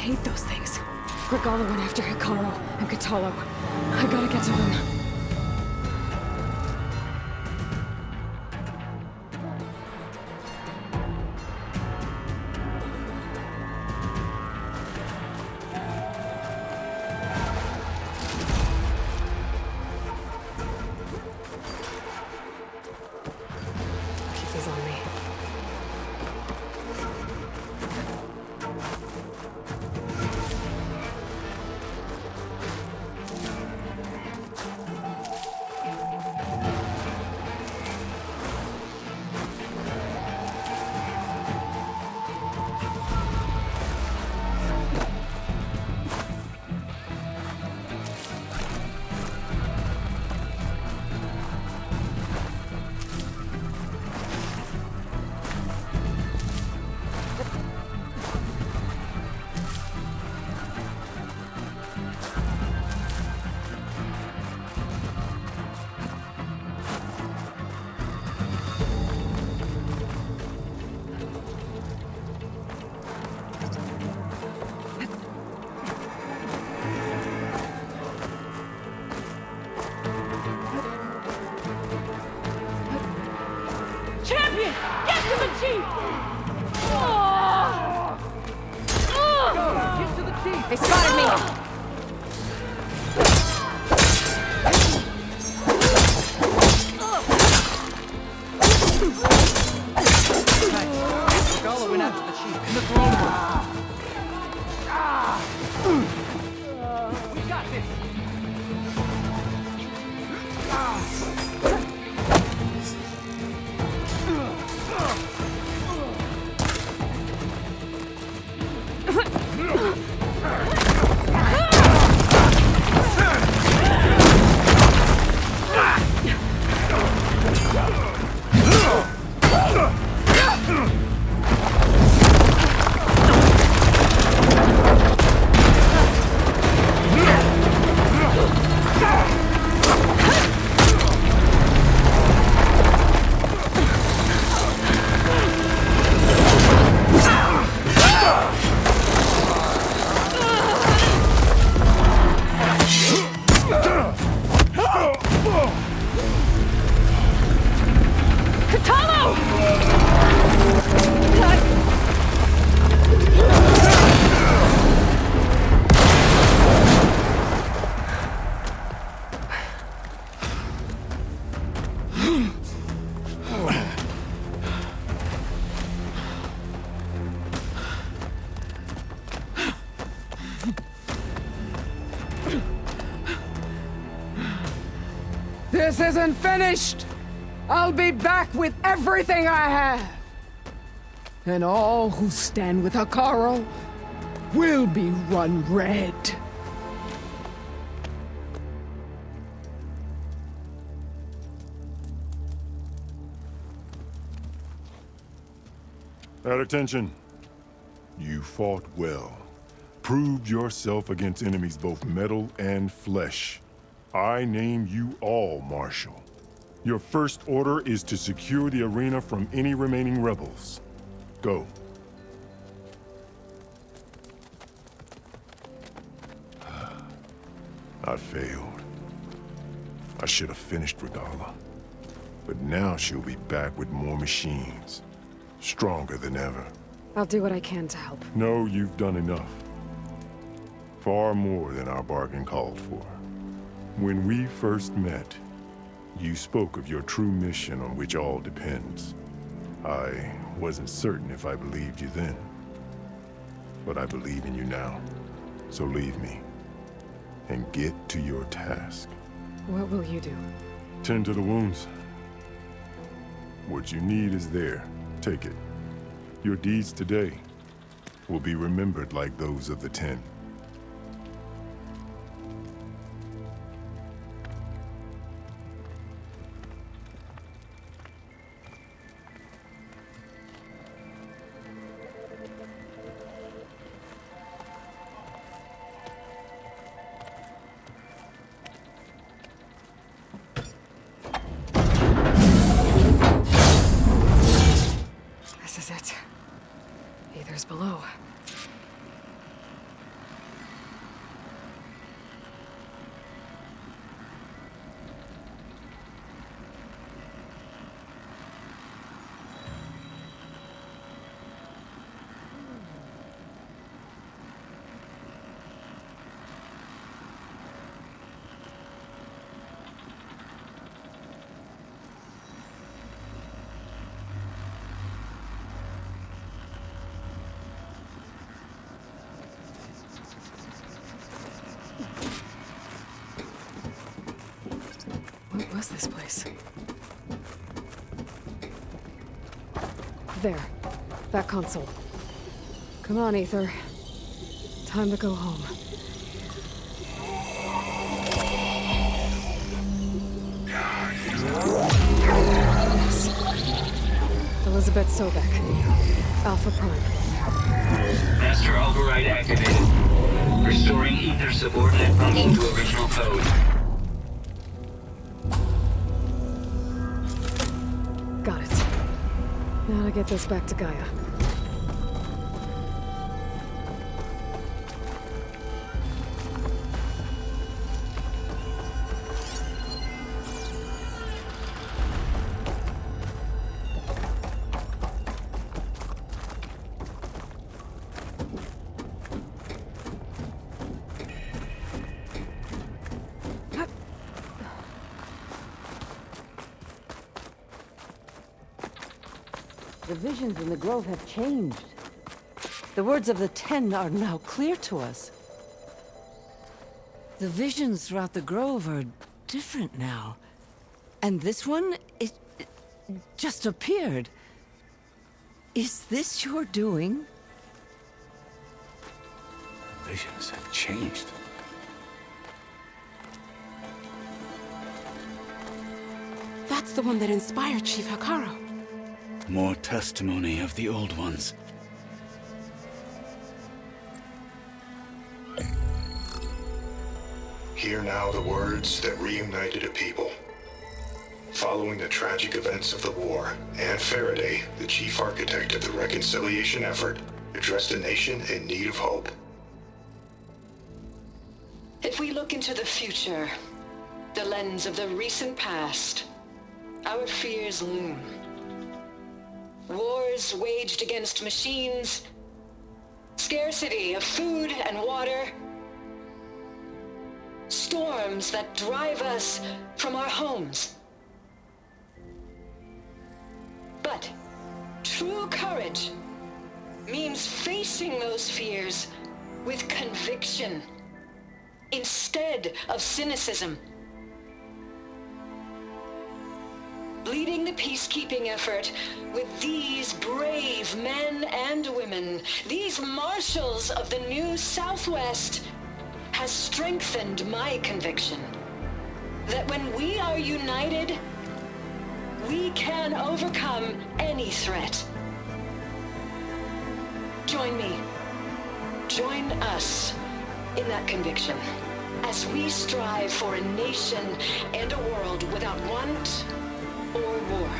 hate those things. Regala went after Hikaru and Katalo. I gotta get to them. Keep these on me. Champion! Get to the chief! Get to the chief! They spotted me! Regala went after the chief in the throne room. We got this! This isn't finished! I'll be back with everything I have! And all who stand with Hikaru will be run red. At attention. You fought well. Proved yourself against enemies both metal and flesh. I name you all Marshal. Your first order is to secure the arena from any remaining rebels. Go. I failed. I should have finished Regala. But now she'll be back with more machines. Stronger than ever. I'll do what I can to help. No, you've done enough. Far more than our bargain called for. When we first met, you spoke of your true mission on which all depends. I wasn't certain if I believed you then. But I believe in you now. So leave me. And get to your task. What will you do? Tend to the wounds. What you need is there. Take it. Your deeds today will be remembered like those of the 10. This is it. Aether's below. was this place? There. That console. Come on, Ether. Time to go home. Yes. Elizabeth Sobek. Alpha Prime. Master override activated. Restoring ether subordinate function to original code. Got it. Now to get this back to Gaia. The visions in the grove have changed. The words of the Ten are now clear to us. The visions throughout the grove are different now. And this one, it just appeared. Is this your doing? Visions have changed. That's the one that inspired Chief Hikaru. More testimony of the old ones. Hear now the words that reunited a people. Following the tragic events of the war, Anne Faraday, the chief architect of the reconciliation effort, addressed a nation in need of hope. If we look into the future, the lens of the recent past, our fears loom. Wars waged against machines, scarcity of food and water, storms that drive us from our homes. But true courage means facing those fears with conviction instead of cynicism. Leading the peacekeeping effort with these brave men and women, these marshals of the new Southwest, has strengthened my conviction that when we are united, we can overcome any threat. Join me. Join us in that conviction as we strive for a nation and a world without want or war.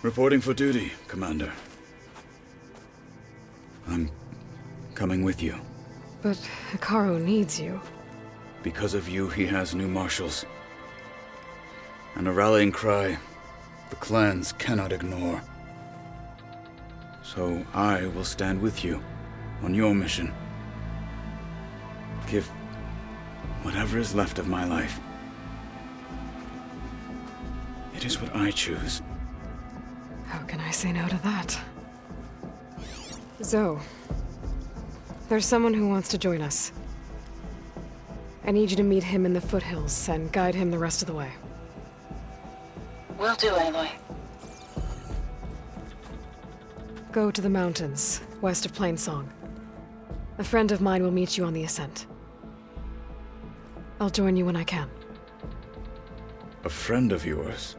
Reporting for duty, Commander. I'm coming with you. But Hikaru needs you. Because of you, he has new marshals. And a rallying cry the clans cannot ignore. So I will stand with you on your mission. Give whatever is left of my life. It is what I choose. How can I say no to that? Zoe, there's someone who wants to join us. I need you to meet him in the foothills and guide him the rest of the way. Will do, Aloy. Go to the mountains, west of Plainsong. A friend of mine will meet you on the ascent. I'll join you when I can. A friend of yours?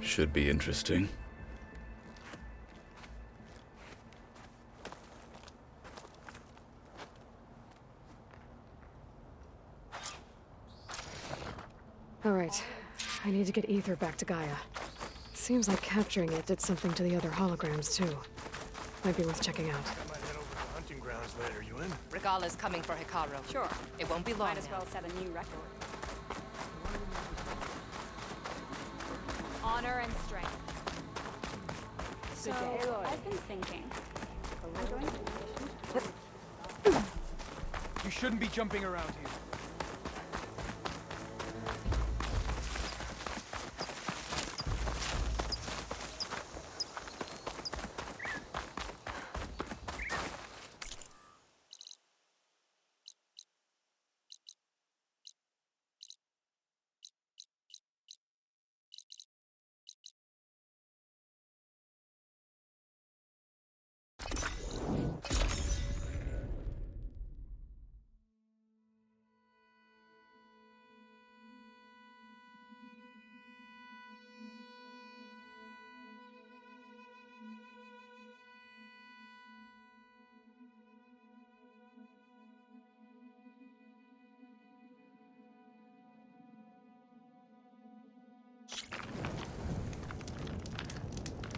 Should be interesting. All right. I need to get Ether back to Gaia. Seems like capturing it did something to the other holograms, too. Might be worth checking out. sled are you in? Regala's coming for Hikaru. Sure. It won't be long Might as now. well set a new record. Honor and strength. So, I've been thinking. I'm going to You shouldn't be jumping around here.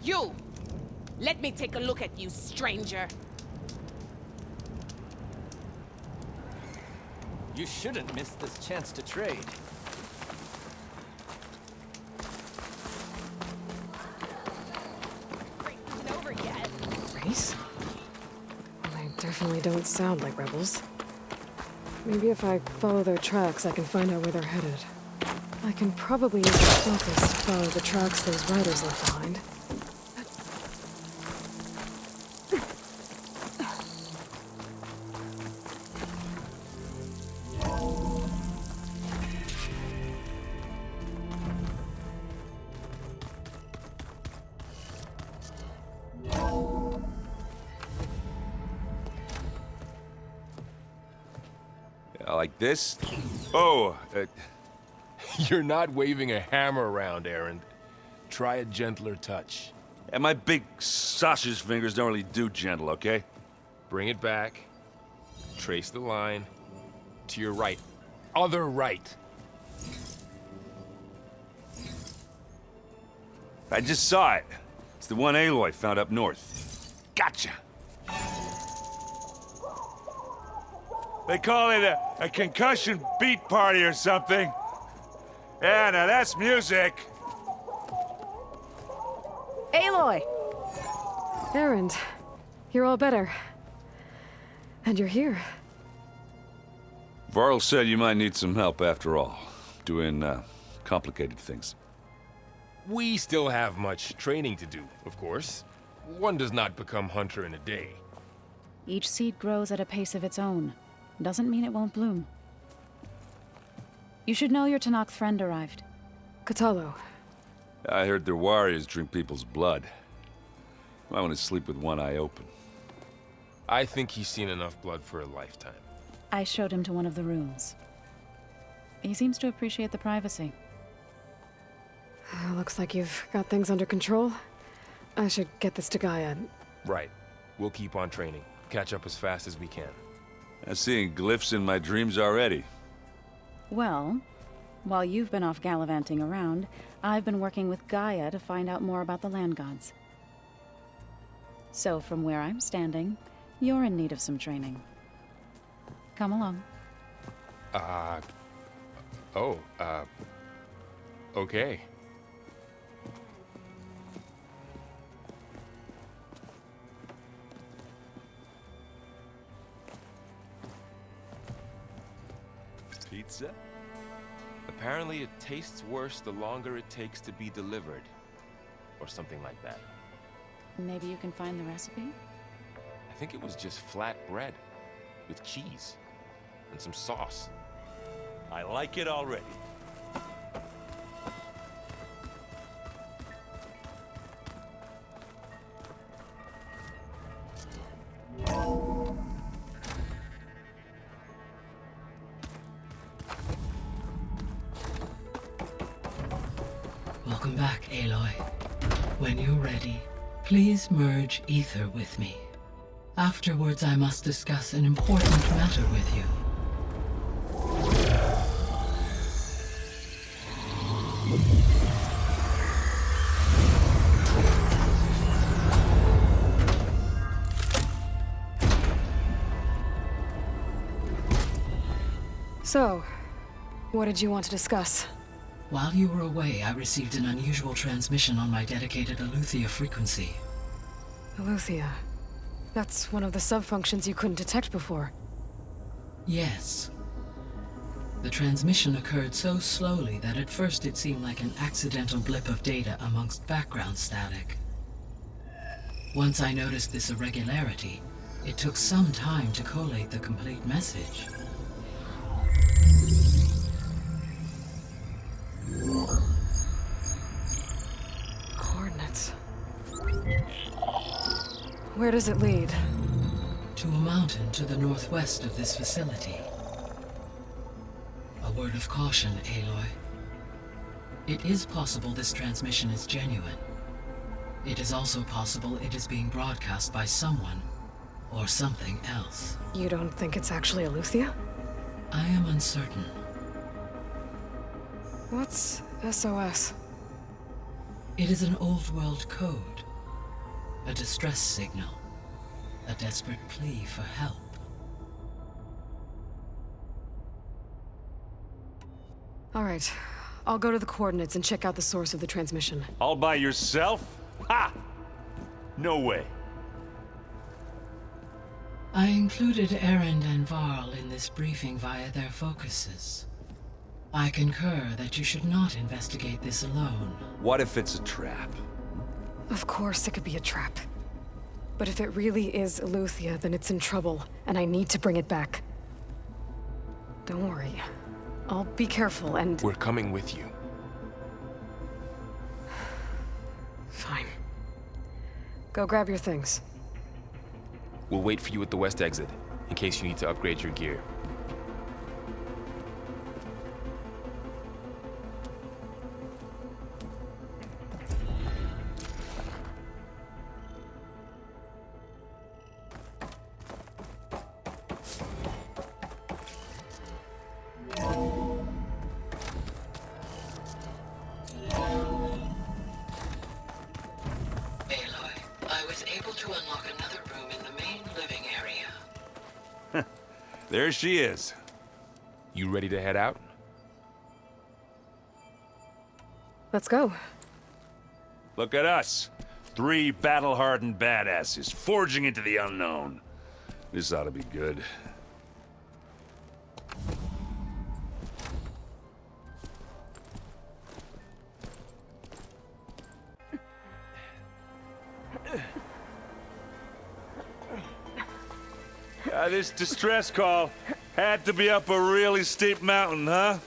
You! Let me take a look at you, stranger. You shouldn't miss this chance to trade. Isn't over yet. Race? They definitely don't sound like rebels. Maybe if I follow their tracks, I can find out where they're headed. I can probably use the focus to follow the tracks those riders left behind. Like this? Oh, You're not waving a hammer around, Errand. Try a gentler touch. and my big sausage fingers don't really do gentle, okay? Bring it back. Trace the line. To your right. Other right. I just saw it. It's the one Aloy found up north. Gotcha. They call it a concussion beat party or something. Yeah, now that's music. Aloy! Errand, you're all better. And you're here. Varl said you might need some help after all, doing complicated things. We still have much training to do, of course. One does not become hunter in a day. Each seed grows at a pace of its own. Doesn't mean it won't bloom. You should know your Tanakh friend arrived. Katalo. I heard their warriors drink people's blood. I want to sleep with one eye open. I think he's seen enough blood for a lifetime. I showed him to one of the rooms. He seems to appreciate the privacy. Looks like you've got things under control. I should get this to Gaia. Right. We'll keep on training. Catch up as fast as we can. I'm seeing glyphs in my dreams already. Well, while you've been off gallivanting around, I've been working with Gaia to find out more about the land gods. So from where I'm standing, you're in need of some training. Come along. Okay. Pizza? Apparently it tastes worse the longer it takes to be delivered. Or something like that. Maybe you can find the recipe? I think it was just flat bread. With cheese. And some sauce. I like it already. Welcome back, Aloy. When you're ready, please merge ether with me. Afterwards, I must discuss an important matter with you. So, what did you want to discuss? While you were away, I received an unusual transmission on my dedicated Aletheia frequency. Aletheia. That's one of the sub-functions you couldn't detect before. Yes. The transmission occurred so slowly that at first it seemed like an accidental blip of data amongst background static. Once I noticed this irregularity, it took some time to collate the complete message. Coordinates. Where does it lead? To a mountain to the northwest of this facility. A word of caution, Aloy. It is possible this transmission is genuine. It is also possible it is being broadcast by someone or something else. You don't think it's actually Aletheia? I am uncertain. What's SOS? It is an old world code. A distress signal. A desperate plea for help. All right. I'll go to the coordinates and check out the source of the transmission. All by yourself? Ha! No way. I included Erend and Varl in this briefing via their focuses. I concur that you should not investigate this alone. What if it's a trap? Of course it could be a trap. But if it really is Aletheia, then it's in trouble, and I need to bring it back. Don't worry. I'll be careful and... We're coming with you. Fine. Go grab your things. We'll wait for you at the west exit, in case you need to upgrade your gear. There she is. You ready to head out? Let's go. Look at us. 3 battle-hardened badasses forging into the unknown. This ought to be good. This distress call had to be up a really steep mountain, huh?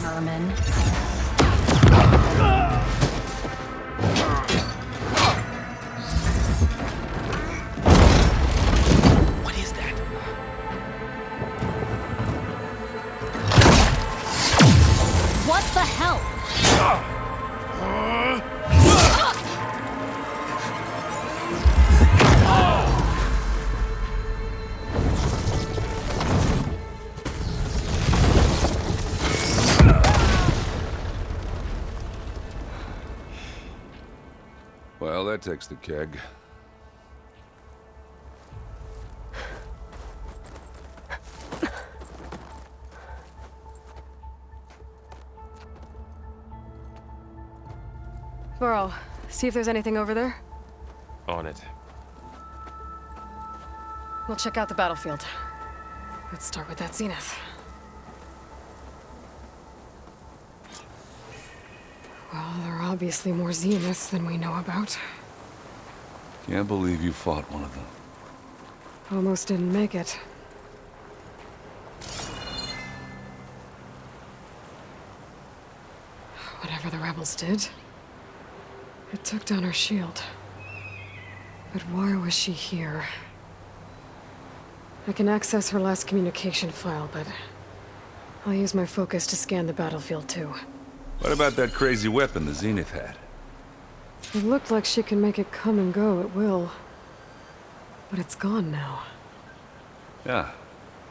Merman. What is that? What the hell? Well, that takes the keg. Varl, see if there's anything over there. On it. We'll check out the battlefield. Let's start with that zenith. Well, there are obviously more zeniths than we know about. Can't believe you fought one of them. Almost didn't make it. Whatever the rebels did, it took down her shield. But why was she here? I can access her last communication file, but I'll use my focus to scan the battlefield too. What about that crazy weapon the Zenith had? It looked like she can make it come and go at will. But it's gone now. Yeah.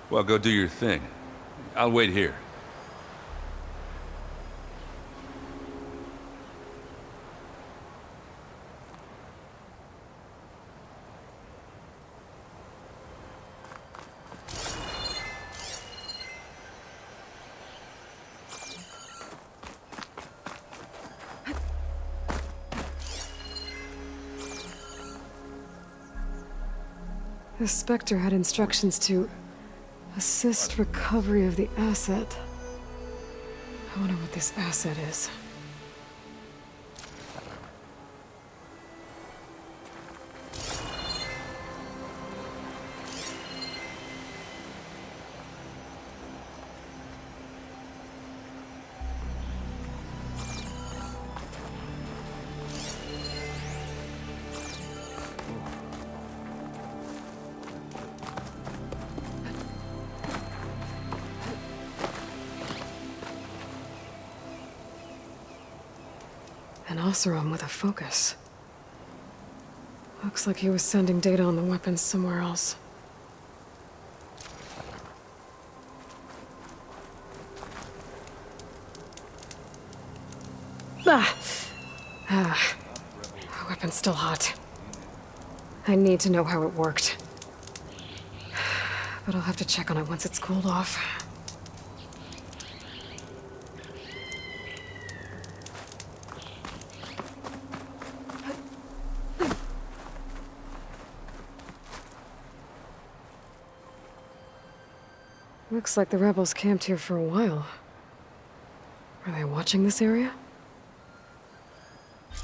Well, go do your thing. I'll wait here. The Spectre had instructions to assist recovery of the asset. I wonder what this asset is. An Oseram with a focus. Looks like he was sending data on the weapons somewhere else. The weapon's still hot. I need to know how it worked. But I'll have to check on it once it's cooled off. Looks like the rebels camped here for a while. Are they watching this area?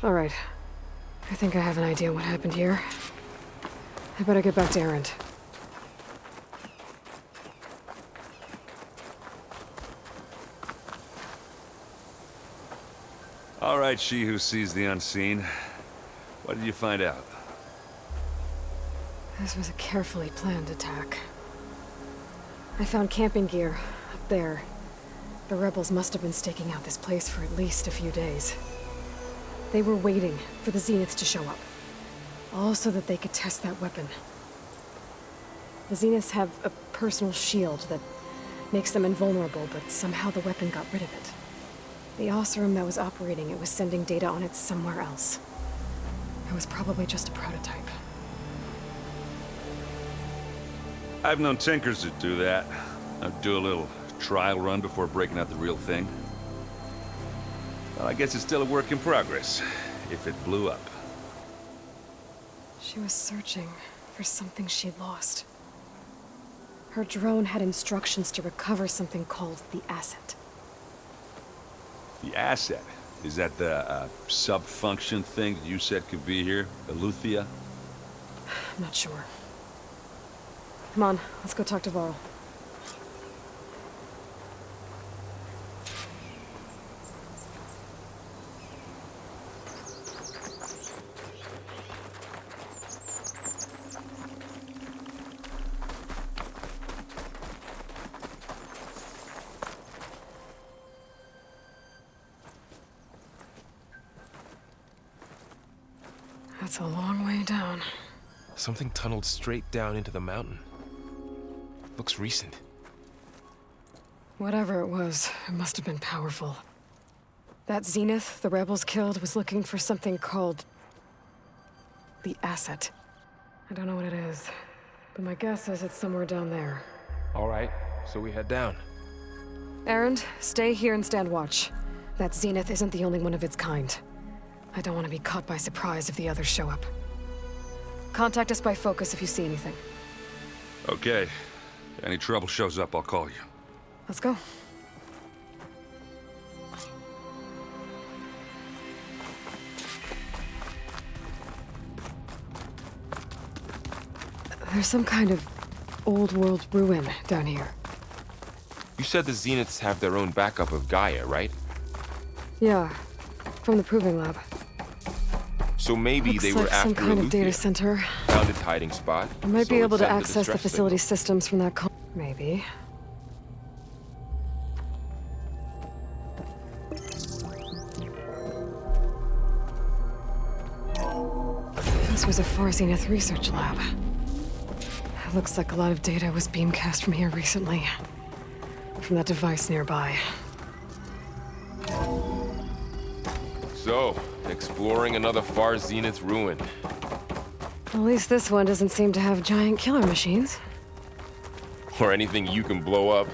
All right. I think I have an idea what happened here. I better get back to Erend. All right, she who sees the unseen. What did you find out? This was a carefully planned attack. I found camping gear up there. The rebels must have been staking out this place for at least a few days. They were waiting for the Zeniths to show up. All so that they could test that weapon. The Zeniths have a personal shield that makes them invulnerable, but somehow the weapon got rid of it. The Oseram that was operating it was sending data on it somewhere else. It was probably just a prototype. I've known tinkers that do that. I'd do a little trial run before breaking out the real thing. Well, I guess it's still a work in progress, if it blew up. She was searching for something she lost. Her drone had instructions to recover something called the asset. The asset? Is that the sub-function thing that you said could be here? Eleuthia? I'm not sure. Come on, let's go talk to Varl. That's a long way down. Something tunneled straight down into the mountain. Looks recent. Whatever it was, it must have been powerful. That Zenith the rebels killed was looking for something called the asset. I don't know what it is, but my guess is it's somewhere down there. All right, so we head down. Erend, stay here and stand watch. That Zenith isn't the only one of its kind. I don't want to be caught by surprise if the others show up. Contact us by focus if you see anything. Okay. If any trouble shows up, I'll call you. Let's go. There's some kind of old-world ruin down here. You said the Zeniths have their own backup of Gaia, right? Yeah, from the Proving Lab. So maybe Looks they like were after some kind of data Eleuthia. center. Found its hiding spot. I might be so able it to sent access the distress facility signal. systems from that Maybe. This was a Far Zenith research lab. It looks like a lot of data was beamcast from here recently. From that device nearby. So, exploring another Far Zenith ruin. At least this one doesn't seem to have giant killer machines. Or anything you can blow up.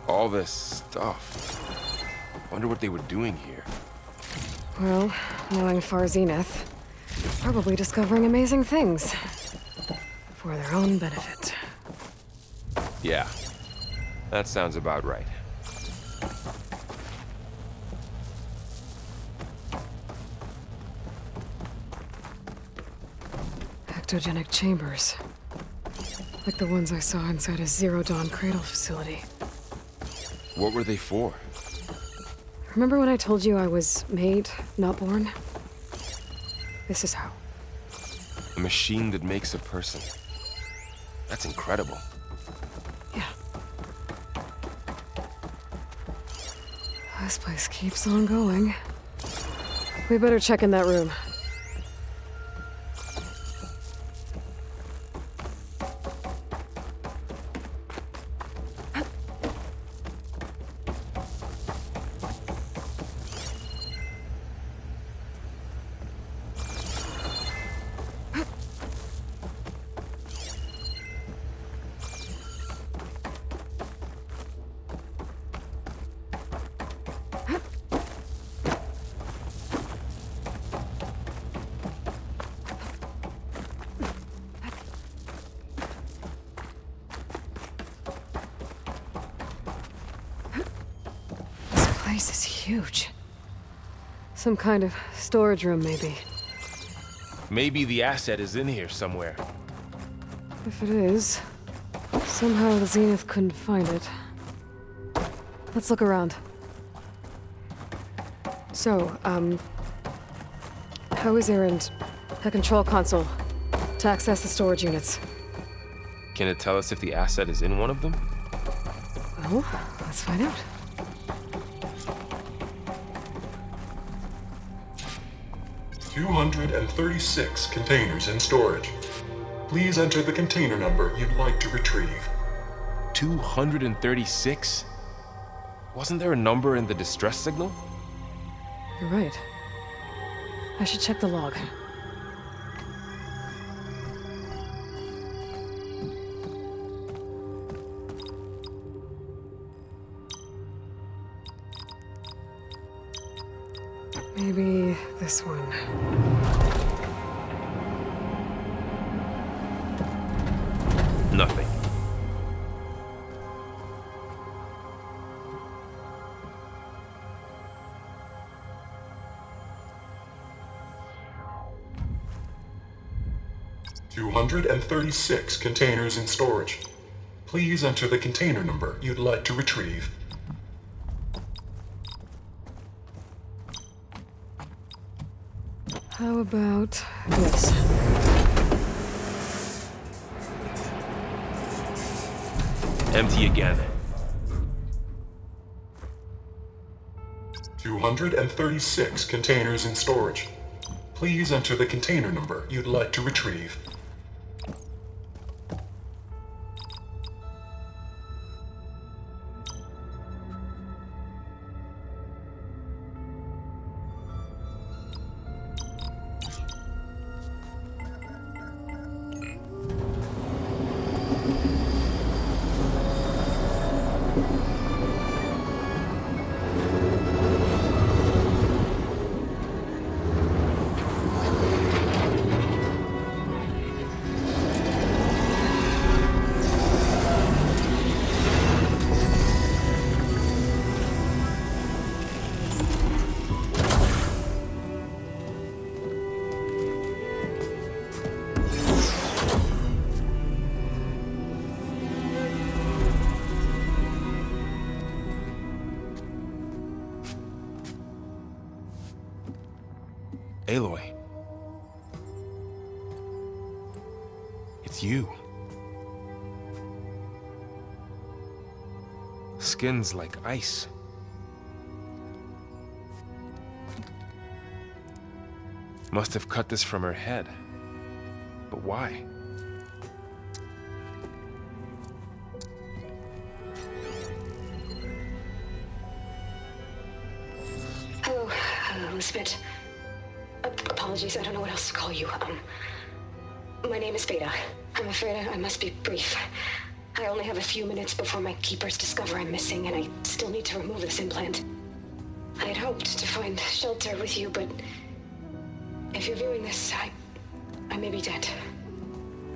All this stuff. Wonder what they were doing here. Well, knowing Far Zenith, probably discovering amazing things. For their own benefit. Yeah, that sounds about right. Ectogenic chambers. Like the ones I saw inside a Zero Dawn cradle facility. What were they for? Remember when I told you I was made, not born? This is how. A machine that makes a person. That's incredible. Yeah. This place keeps on going. We better check in that room. This place is huge. Some kind of storage room, maybe. Maybe the asset is in here somewhere. If it is, somehow the Zenith couldn't find it. Let's look around. So, how is Erend? A control console to access the storage units. Can it tell us if the asset is in one of them? Well, let's find out. $236 containers in storage. Please enter the container number you'd like to retrieve. 236? Wasn't there a number in the distress signal? You're right. I should check the log. Maybe this one. Nothing. $236 containers in storage. Please enter the container number you'd like to retrieve. How about this? Empty again. 236 containers in storage. Please enter the container number you'd like to retrieve. Aloy. It's you. Skin's like ice. Must have cut this from her head. But why? Hello, Elizabeth. Apologies, I don't know what else to call you. My name is Beta. I'm afraid I must be brief. I only have a few minutes before my keepers discover I'm missing, and I still need to remove this implant. I had hoped to find shelter with you, but if you're viewing this, I may be dead.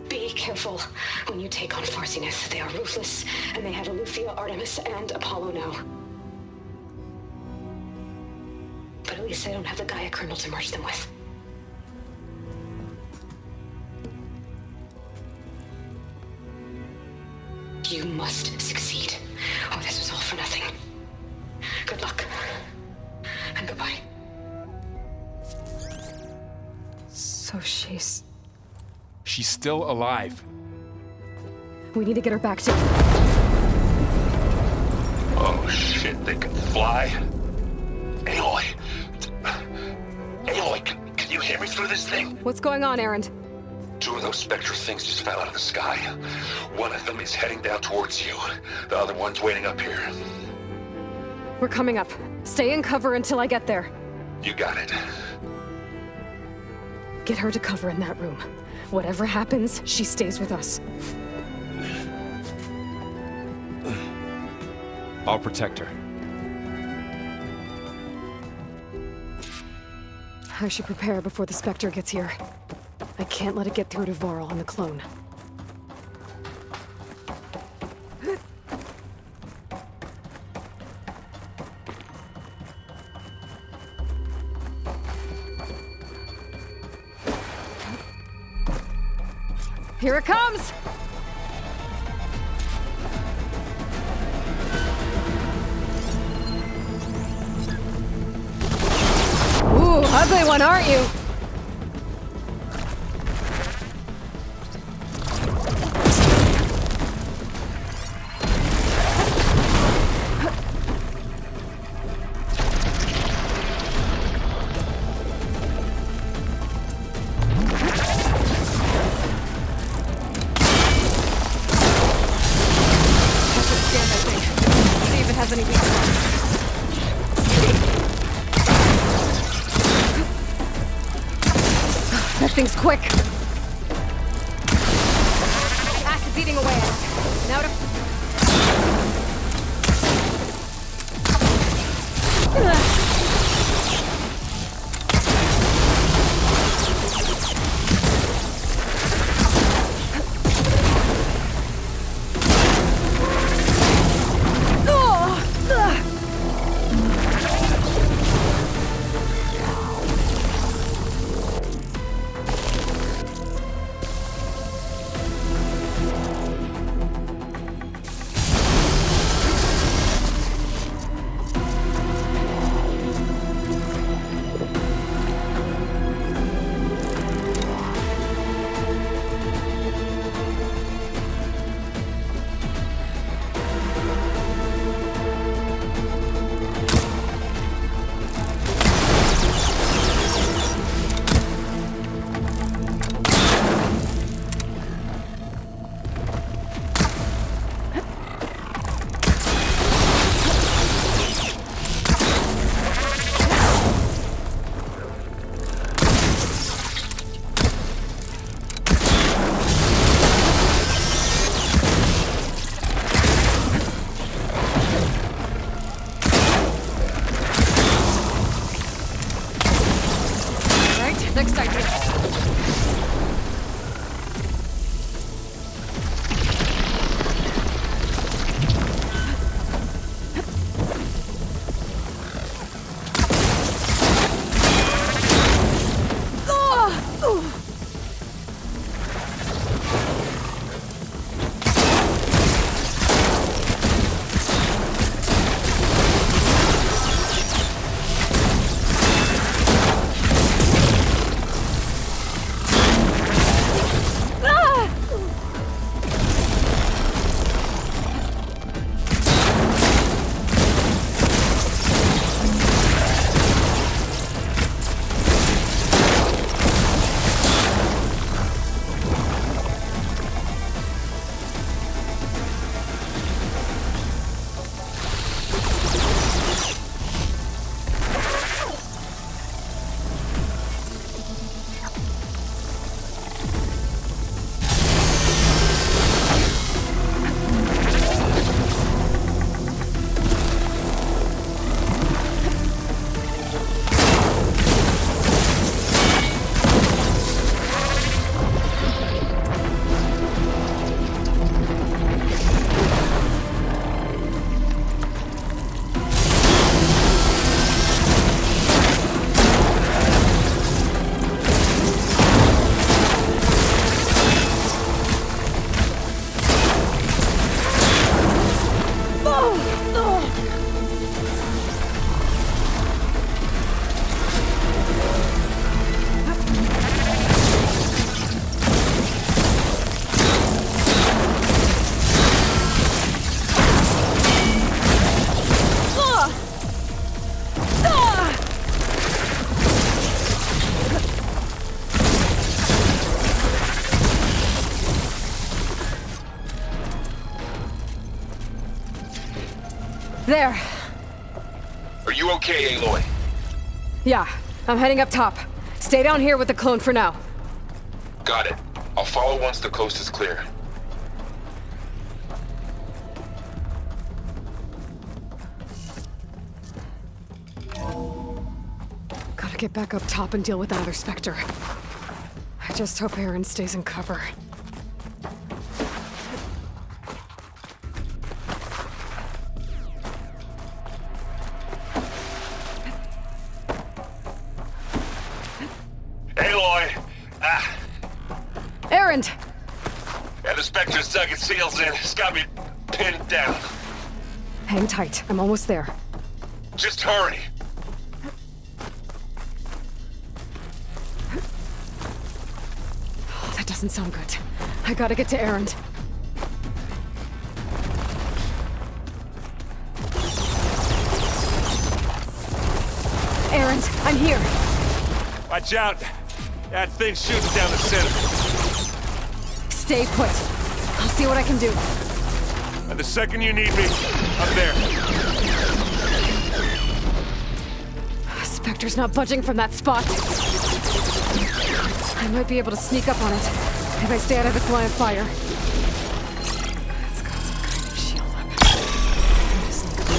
Be careful when you take on Farsineth. They are ruthless, and they have Aletheia, Artemis, and Apollo now. But at least I don't have the Gaia kernel to merge them with. You must succeed, or this was all for nothing. Good luck, and goodbye. So she's... She's still alive. We need to get her back to... Oh shit, they can fly? Aloy! Aloy, can you hear me through this thing? What's going on, Erend? 2 of those spectral things just fell out of the sky. One of them is heading down towards you. The other one's waiting up here. We're coming up. Stay in cover until I get there. You got it. Get her to cover in that room. Whatever happens, she stays with us. I'll protect her. I should prepare before the Spectre gets here. I can't let it get through to Varl and the clone. Here it comes! Ooh, ugly one, aren't you? That thing's quick. Acid's eating away at it. Now to... There. Are you okay, Aloy? Yeah, I'm heading up top. Stay down here with the clone for now. Got it. I'll follow once the coast is clear. Gotta get back up top and deal with that other Spectre. I just hope Aaron stays in cover. Aloy! Aaron! Yeah, the Spectre's dug its heels in. It's got me pinned down. Hang tight. I'm almost there. Just hurry. Oh, that doesn't sound good. I gotta get to Aaron. Aaron, I'm here. Watch out! That thing's shooting down the center. Stay put. I'll see what I can do. And the second you need me, up there. Spectre's not budging from that spot. I might be able to sneak up on it if I stay out of its line of fire. It's got some kind of shield up. I'm gonna sneak up.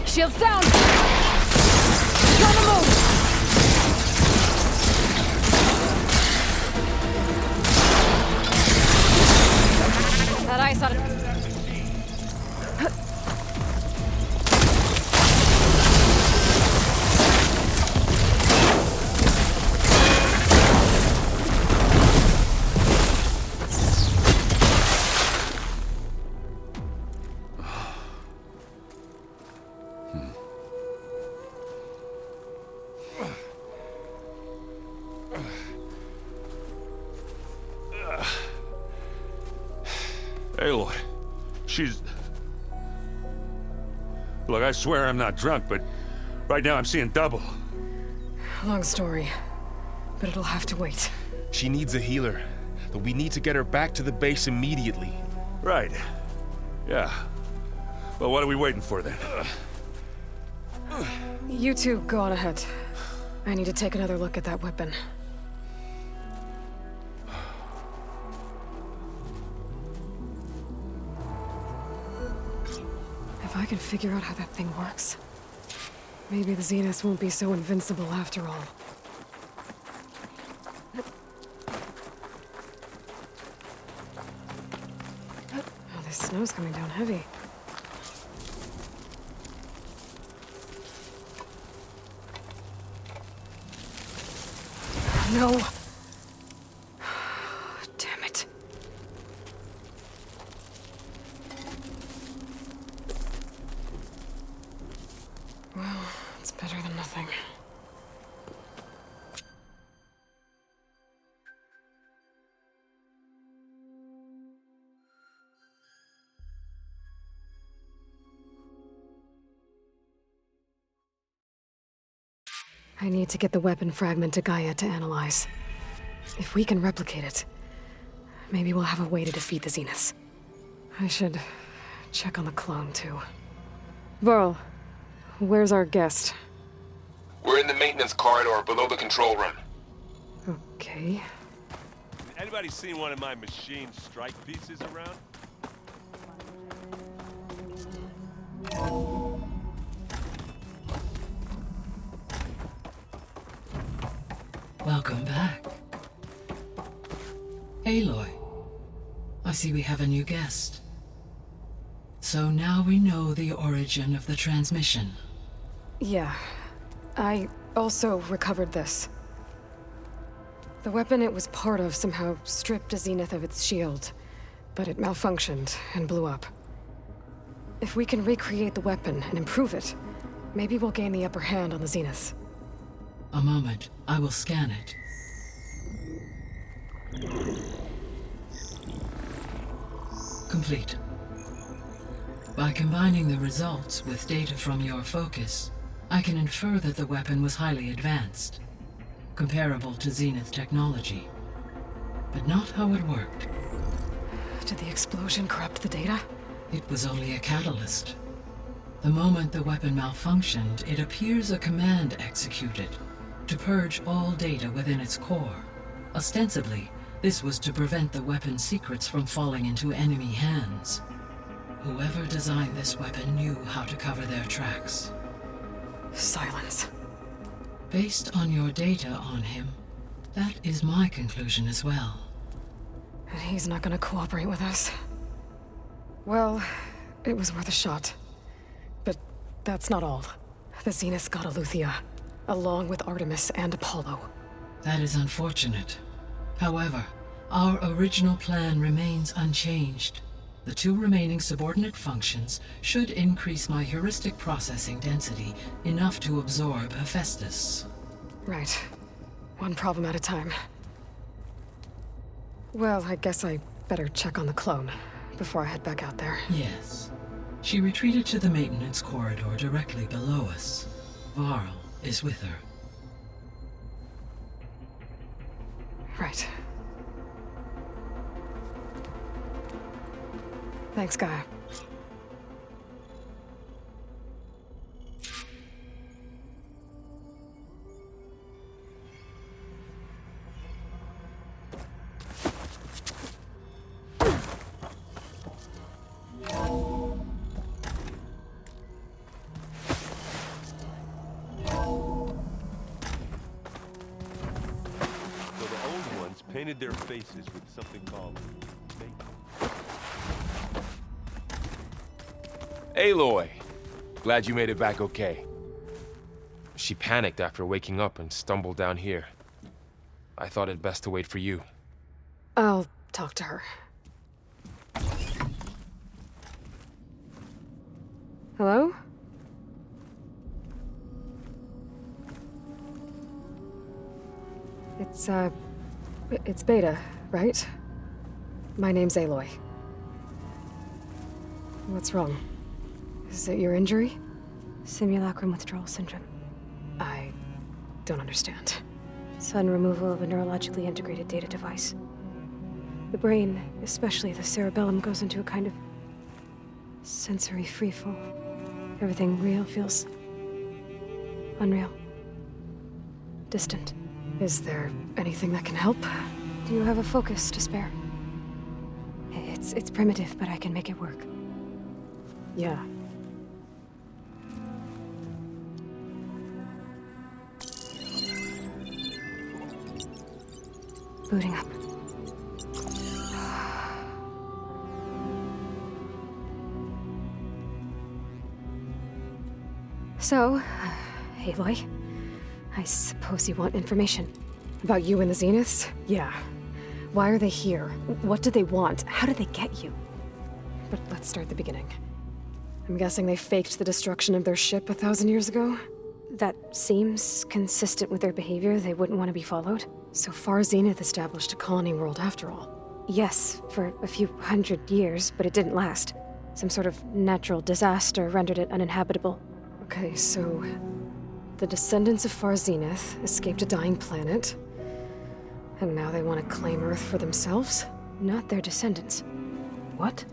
Shield's down! It's on the move! That ice on it. Aloy, she's... Look, I swear I'm not drunk, but right now I'm seeing double. Long story, but it'll have to wait. She needs a healer, but we need to get her back to the base immediately. Right. Yeah. Well, what are we waiting for then? You two go on ahead. I need to take another look at that weapon. If I can figure out how that thing works, maybe the Zeniths won't be so invincible after all. Oh, this snow's coming down heavy. No. Damn it. Well, it's better than nothing. I need to get the weapon fragment to Gaia to analyze. If we can replicate it, maybe we'll have a way to defeat the Zeniths. I should check on the clone, too. Varl, where's our guest? We're in the maintenance corridor below the control room. Okay. Anybody seen one of my machine strike pieces around? Welcome back. Aloy, I see we have a new guest. So now we know the origin of the transmission. Yeah. I also recovered this. The weapon it was part of somehow stripped a Zenith of its shield, but it malfunctioned and blew up. If we can recreate the weapon and improve it, maybe we'll gain the upper hand on the Zeniths. A moment, I will scan it. Complete. By combining the results with data from your focus, I can infer that the weapon was highly advanced, comparable to Zenith technology, but not how it worked. Did the explosion corrupt the data? It was only a catalyst. The moment the weapon malfunctioned, it appears a command executed to purge all data within its core. Ostensibly, this was to prevent the weapon's secrets from falling into enemy hands. Whoever designed this weapon knew how to cover their tracks. Silence. Based on your data on him, that is my conclusion as well. And he's not gonna cooperate with us. Well, it was worth a shot. But that's not all. The Zeniths got Aletheia, along with Artemis and Apollo. That is unfortunate. However, our original plan remains unchanged. The 2 remaining subordinate functions should increase my heuristic processing density enough to absorb Hephaestus. Right. One problem at a time. Well, I guess I better check on the clone before I head back out there. Yes. She retreated to the maintenance corridor directly below us. Varl is with her. Right. Thanks, Gaia. Painted their faces with something called Aloy! Glad you made it back okay. She panicked after waking up and stumbled down here. I thought it best to wait for you. I'll talk to her. Hello? It's Beta, right? My name's Aloy. What's wrong? Is it your injury? Simulacrum withdrawal syndrome. I don't understand. Sudden removal of a neurologically integrated data device. The brain, especially the cerebellum, goes into a kind of sensory freefall. Everything real feels unreal. Distant. Is there anything that can help? Do you have a focus to spare? It's primitive, but I can make it work. Yeah. Booting up. So, Aloy, I suppose you want information. About you and the Zeniths? Yeah. Why are they here? What do they want? How did they get you? But let's start at the beginning. I'm guessing they faked the destruction of their ship 1,000 years ago? That seems consistent with their behavior. They wouldn't want to be followed. So far, Zenith established a colony world after all. Yes, for a few hundred years, but it didn't last. Some sort of natural disaster rendered it uninhabitable. Okay, so the descendants of Far Zenith escaped a dying planet, and now they want to claim Earth for themselves? Not their descendants. What?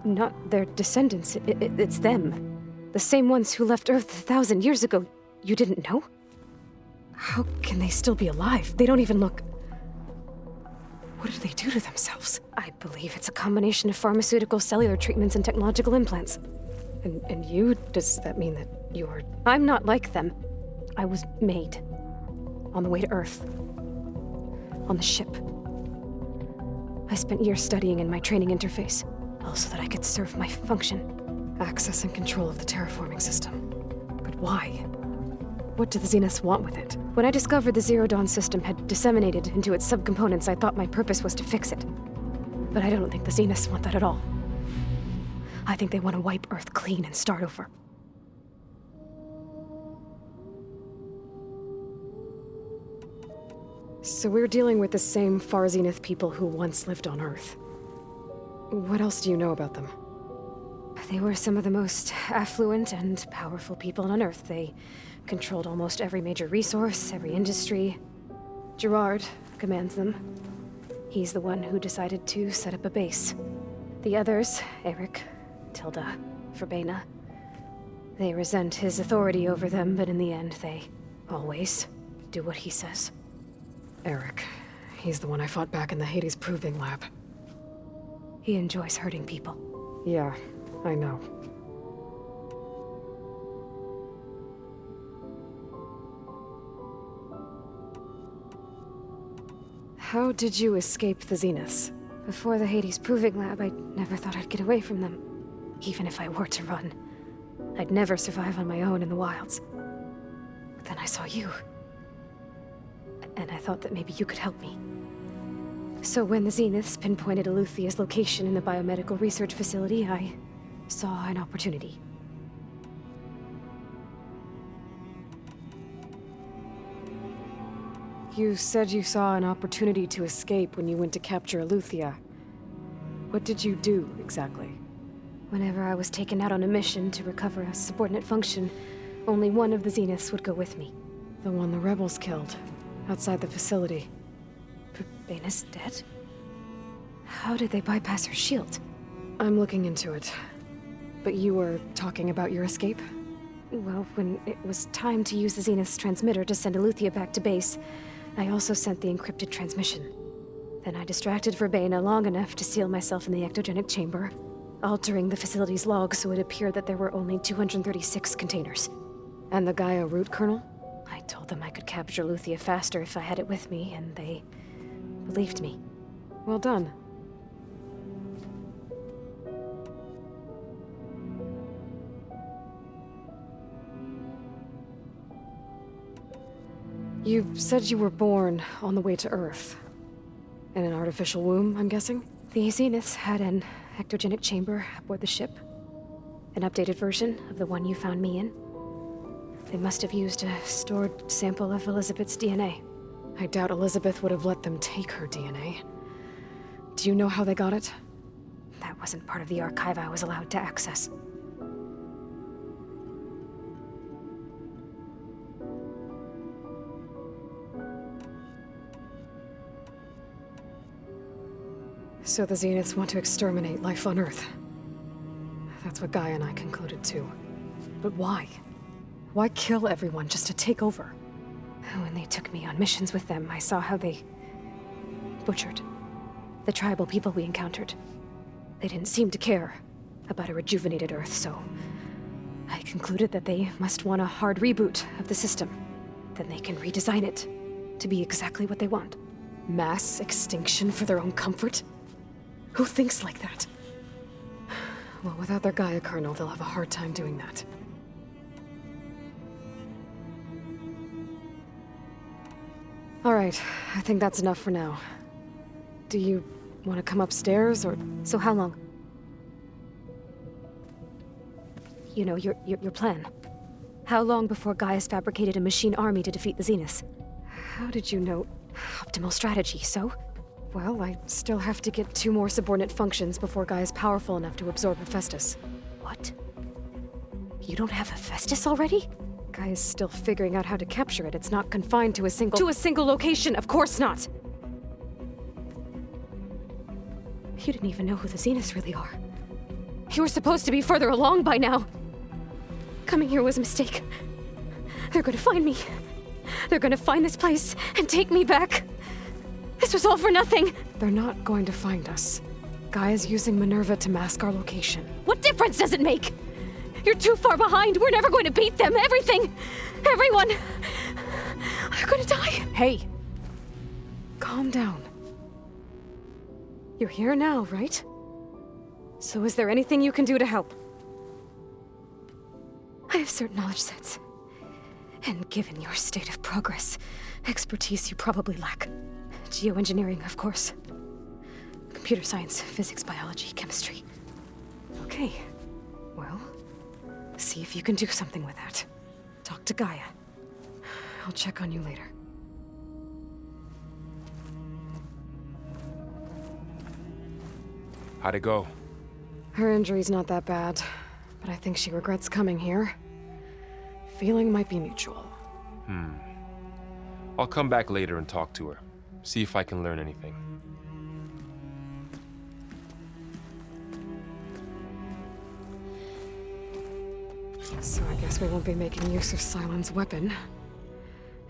Not their descendants. It's them. The same ones who left Earth 1,000 years ago. You didn't know? How can they still be alive? They don't even look... What do they do to themselves? I believe it's a combination of pharmaceutical, cellular treatments, and technological implants. And you? Does that mean that you're... I'm not like them. I was made. On the way to Earth. On the ship. I spent years studying in my training interface, all so that I could serve my function. Access and control of the terraforming system. But why? What do the Zeniths want with it? When I discovered the Zero Dawn system had disseminated into its subcomponents, I thought my purpose was to fix it. But I don't think the Zeniths want that at all. I think they want to wipe Earth clean and start over. So we're dealing with the same Far Zenith people who once lived on Earth. What else do you know about them? They were some of the most affluent and powerful people on Earth. They controlled almost every major resource, every industry. Gerard commands them. He's the one who decided to set up a base. The others, Eric, Tilda, Verbena, they resent his authority over them, but in the end, they always do what he says. Eric. He's the one I fought back in the Hades Proving Lab. He enjoys hurting people. Yeah, I know. How did you escape the Zeniths? Before the Hades Proving Lab, I never thought I'd get away from them. Even if I were to run. I'd never survive on my own in the wilds. But then I saw you. And I thought that maybe you could help me. So when the Zeniths pinpointed Eluthia's location in the biomedical research facility, I saw an opportunity. You said you saw an opportunity to escape when you went to capture Eluthia. What did you do, exactly? Whenever I was taken out on a mission to recover a subordinate function, only one of the Zeniths would go with me. The one the rebels killed, outside the facility. Verbena's dead? How did they bypass her shield? I'm looking into it. But you were talking about your escape? Well, when it was time to use the Zenith's transmitter to send Eluthia back to base, I also sent the encrypted transmission. Then I distracted Verbena long enough to seal myself in the ectogenic chamber, altering the facility's log so it appeared that there were only 236 containers. And the Gaia root kernel? I told them I could capture Eluthia faster if I had it with me, and they believed me. Well done. You said you were born on the way to Earth. In an artificial womb, I'm guessing? The Zeniths had an ectogenic chamber aboard the ship. An updated version of the one you found me in. They must have used a stored sample of Elizabeth's DNA. I doubt Elizabeth would have let them take her DNA. Do you know how they got it? That wasn't part of the archive I was allowed to access. So the Zeniths want to exterminate life on Earth. That's what Gaia and I concluded too. But why? Why kill everyone just to take over? When they took me on missions with them, I saw how they butchered the tribal people we encountered. They didn't seem to care about a rejuvenated Earth, so I concluded that they must want a hard reboot of the system. Then they can redesign it to be exactly what they want. Mass extinction for their own comfort? Who thinks like that? Well, without their Gaia kernel, they'll have a hard time doing that. All right, I think that's enough for now. Do you want to come upstairs, or...? So how long? You know, your plan. How long before Gaia's fabricated a machine army to defeat the Zeniths? How did you know? Optimal strategy, so? Well, I still have to get 2 more subordinate functions before Gaia's powerful enough to absorb Hephaestus. What? You don't have Hephaestus already? Gaia's still figuring out how to capture it. It's not confined to a single... To a single location! Of course not! You didn't even know who the Zeniths really are. You were supposed to be further along by now. Coming here was a mistake. They're gonna find me. They're gonna find this place and take me back. This was all for nothing! They're not going to find us. Gaia's using Minerva to mask our location. What difference does it make? You're too far behind. We're never going to beat them. Everything, everyone, are going to die. Hey, calm down. You're here now, right? So is there anything you can do to help? I have certain knowledge sets. And given your state of progress, expertise you probably lack. Geoengineering, of course. Computer science, physics, biology, chemistry. Okay. Well, see if you can do something with that. Talk to Gaia. I'll check on you later. How'd it go? Her injury's not that bad. but I think she regrets coming here. Feeling might be mutual. I'll come back later and talk to her. See if I can learn anything. So I guess we won't be making use of Sylens' weapon.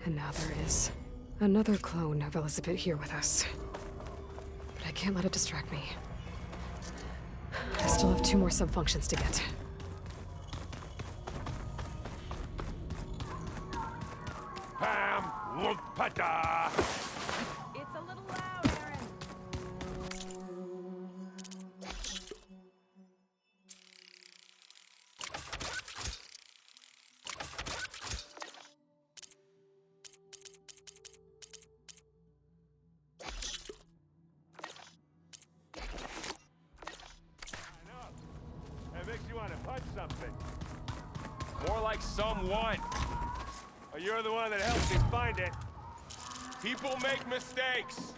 And now there is another clone of Elizabeth here with us. But I can't let it distract me. I still have 2 more subfunctions to get. Pam Lumpada! It's a little loud, Aaron. That makes you want to punch something. More like someone. Or you're the one that helped me find it. People make mistakes.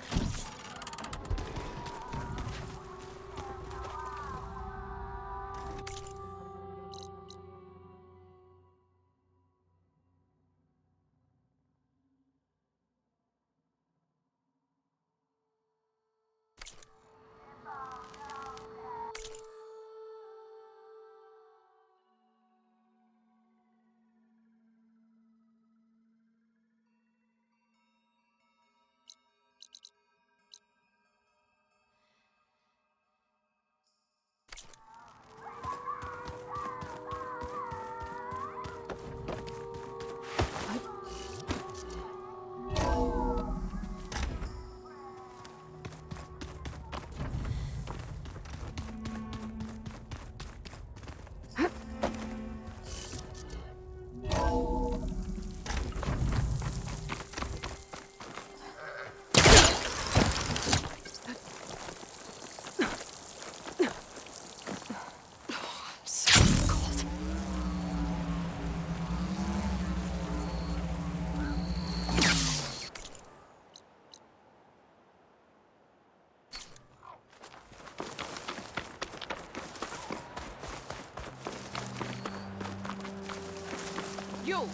You!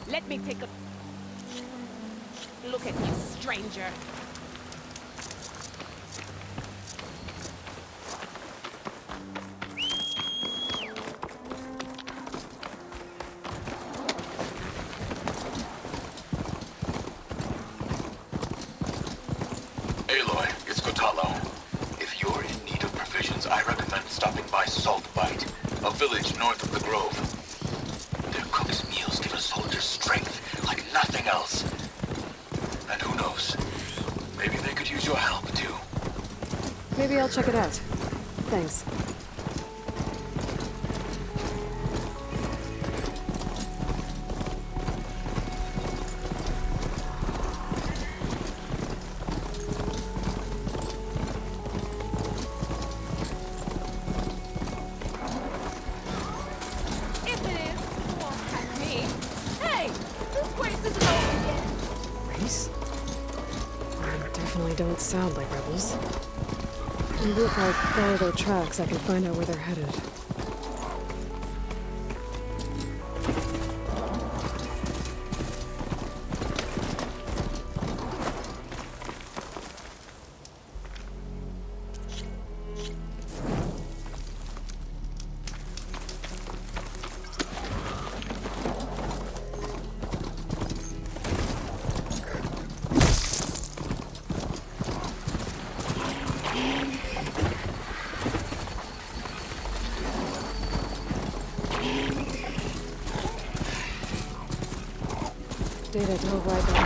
Let me take a look at you, stranger. Aloy, it's Kotalo. If you're in need of provisions, I recommend stopping by Saltbite, a village north of the Grove. Their cook's meals give a soldier strength like nothing else. And who knows, maybe they could use your help too. Maybe I'll check it out. Thanks. Don't sound like rebels. Maybe if I follow their tracks, I can find out where they're headed. Data drove right by.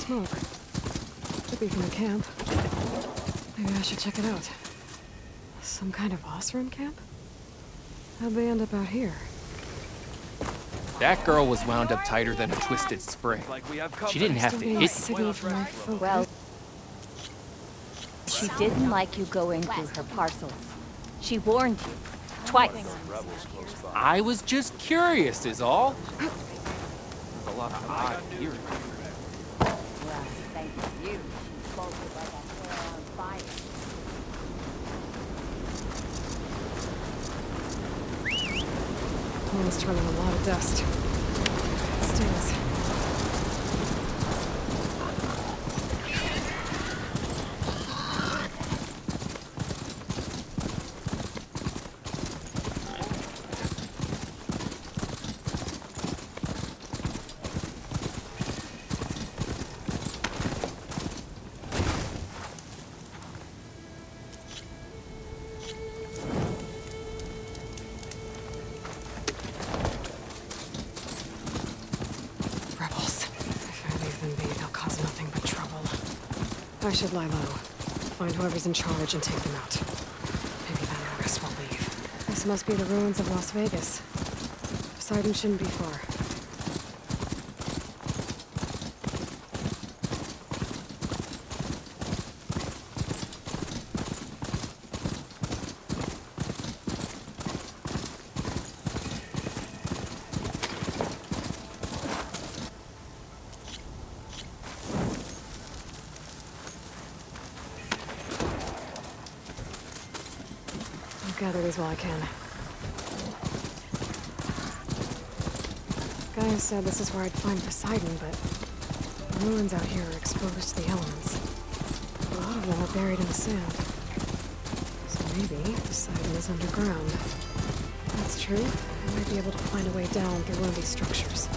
smoke. Could be from the camp. Maybe I should check it out. Some kind of Osram camp? How'd they end up out here? That girl was wound up tighter than a twisted spring. She didn't have to hit you. Well, she didn't like you going through her parcels. She warned you. Twice. I was just curious, is all. There's a lot of odd gear. Well, thank you. She spoke about that hair on fire. Tunnel's turning a lot of dust. Stairs. I should lie low. Find whoever's in charge and take them out. Maybe then the rest will leave. This must be the ruins of Las Vegas. Poseidon shouldn't be far. Gather these while I can. Gaia said this is where I'd find Poseidon, but the ruins out here are exposed to the elements. A lot of them are buried in the sand. So maybe Poseidon is underground. If that's true, I might be able to find a way down through one of these structures.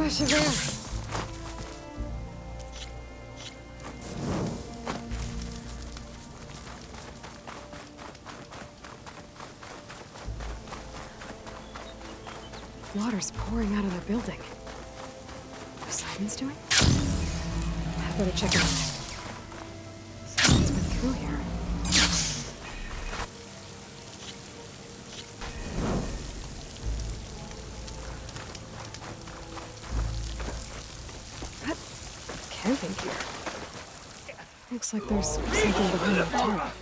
gosh, you're there. Water's pouring out of their building. What Simon's doing? I better check it out. Someone's been through here. Camping gear. Looks like there's something behind the tarp.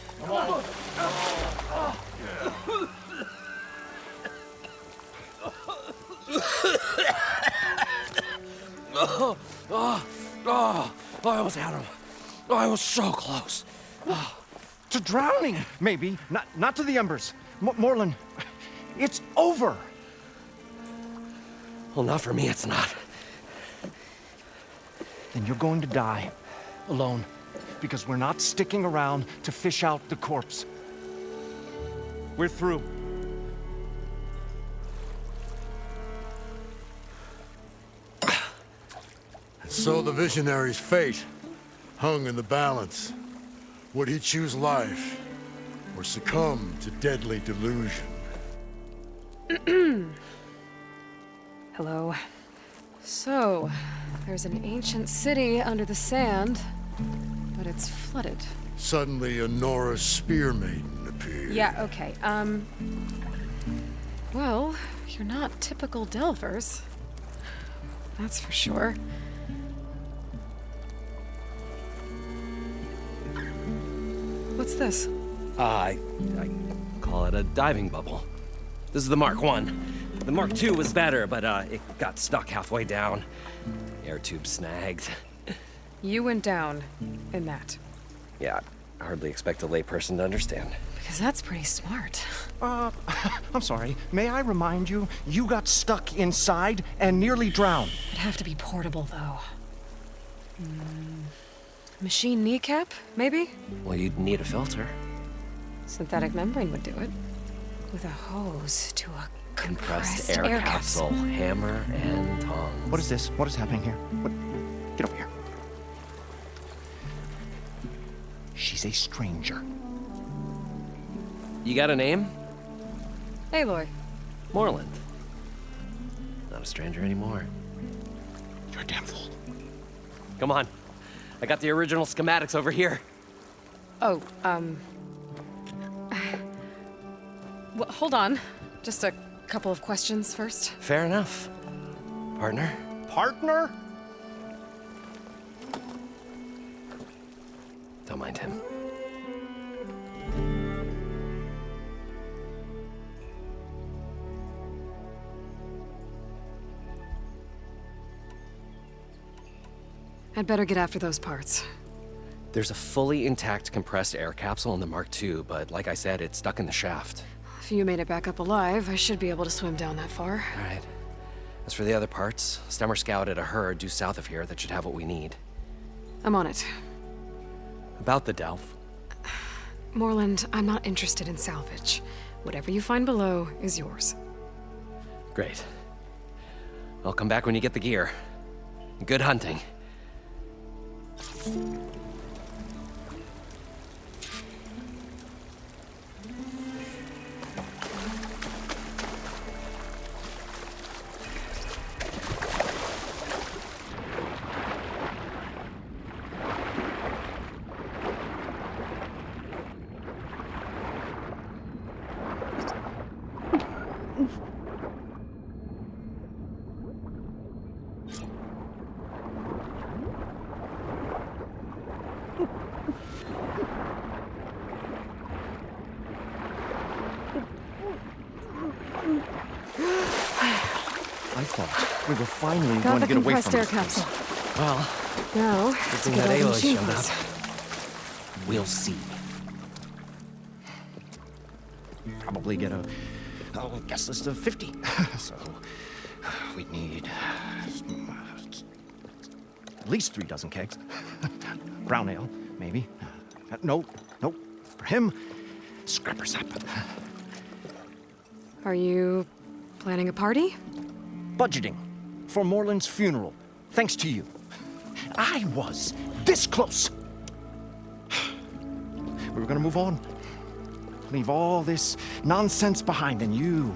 I almost had him. I was so close. To drowning, maybe. Not to the embers. Moreland, it's over. Well, not for me, it's not. Then you're going to die. Alone. Because we're not sticking around to fish out the corpse. We're through. So the visionary's fate hung in the balance. Would he choose life or succumb to deadly delusion? Hello. So, there's an ancient city under the sand, but it's flooded. Suddenly, a Nora spear maiden appeared. Yeah, okay. Well, you're not typical Delvers. That's for sure. What's this? I call it a diving bubble. This is the Mark I. The Mark II was better, but it got stuck halfway down. Air tube snagged. You went down in that. Yeah, I hardly expect a layperson to understand. Because that's pretty smart. I'm sorry. May I remind you, you got stuck inside and nearly drowned. It'd have to be portable, though. Machine kneecap, maybe? Well, you'd need a filter. Synthetic membrane would do it. With a hose to a compressed air capsule. Hammer and tongs. What is this? What is happening here? What? Get over here. She's a stranger. You got a name? Aloy. Moreland. Not a stranger anymore. You're a damn fool. Come on. I got the original schematics over here. Oh, well, hold on. Just a couple of questions first. Fair enough. Partner? Partner? Don't mind him. I'd better get after those parts. There's a fully intact compressed air capsule in the Mark II, but like I said, it's stuck in the shaft. If you made it back up alive, I should be able to swim down that far. All right. As for the other parts, Stemmer scouted a herd due south of here that should have what we need. I'm on it. About the Delph. Moreland, I'm not interested in salvage. Whatever you find below is yours. Great. I'll come back when you get the gear. Good hunting. I thought we were finally going to get away from air this capsule. place. Well, Now, good to thing get that all the Aloy machine showed parts. up. We'll see. Probably get a guess list of 50. So we'd need at least 3 dozen kegs. Brown ale, maybe. Nope. For him, scrapper sap. Are you planning a party? Budgeting. for Moreland's funeral, thanks to you. I was this close. We were gonna move on. Leave all this nonsense behind, and you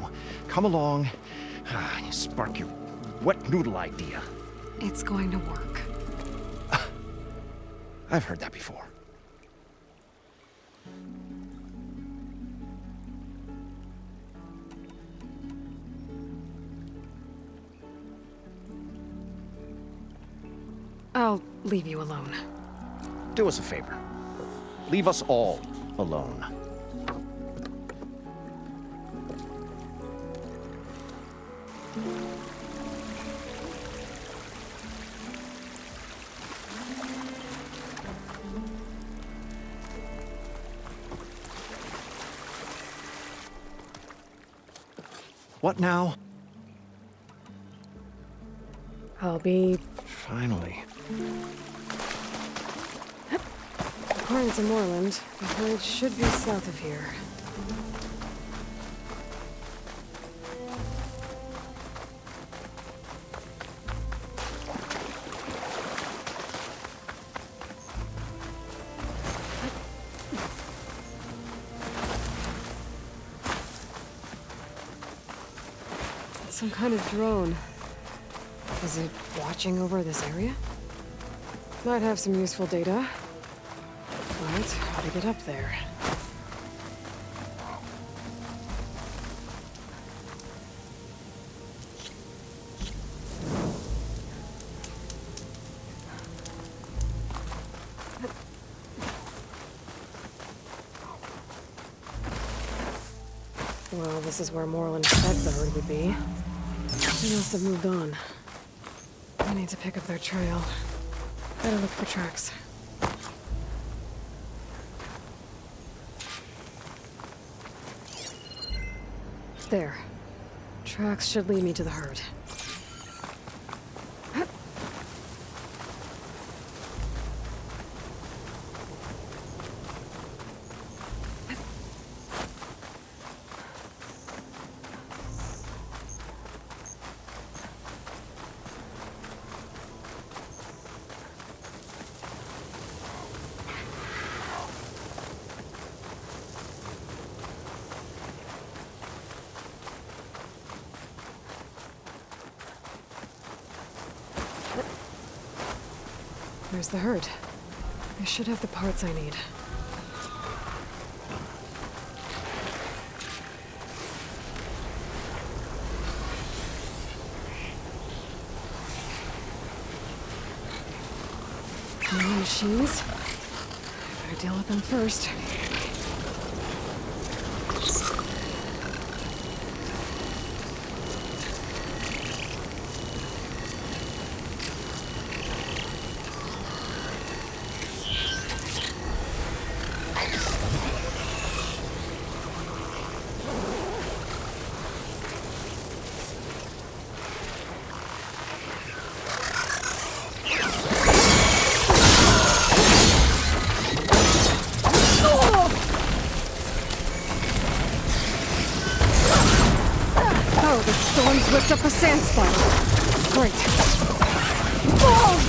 come along, and you spark your wet noodle idea. It's going to work. I've heard that before. I'll leave you alone. Do us a favor. Leave us all alone. What now? I'll be... Finally. According to Moreland, the village should be south of here. It's some kind of drone. Is it watching over this area? Might have some useful data. But how to get up there? Well, this is where Moreland said the herd would be. They must have moved on. I need to pick up their trail. Better look for tracks. There. Tracks should lead me to the herd. There's the herd. I should have the parts I need. More machines? I better deal with them first. Whipped up a sand spiral. Great. Oh!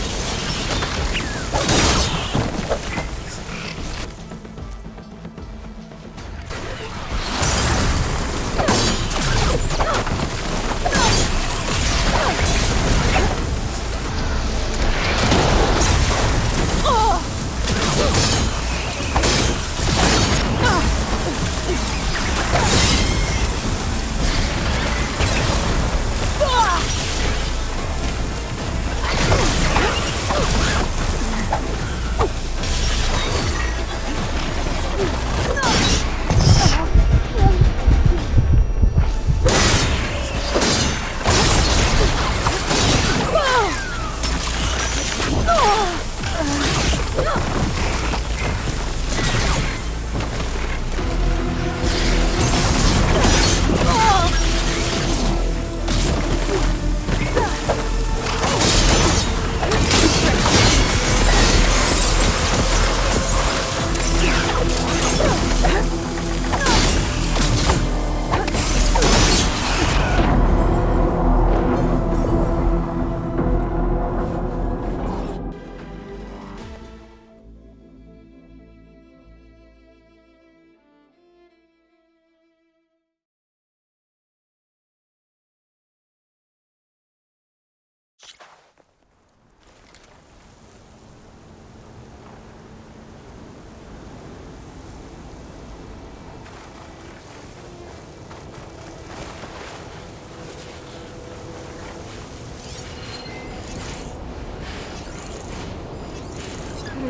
Could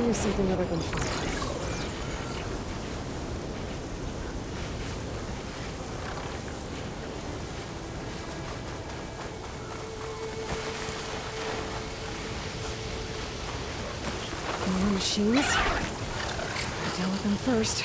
use something other than fire. More machines. Gotta deal with them first.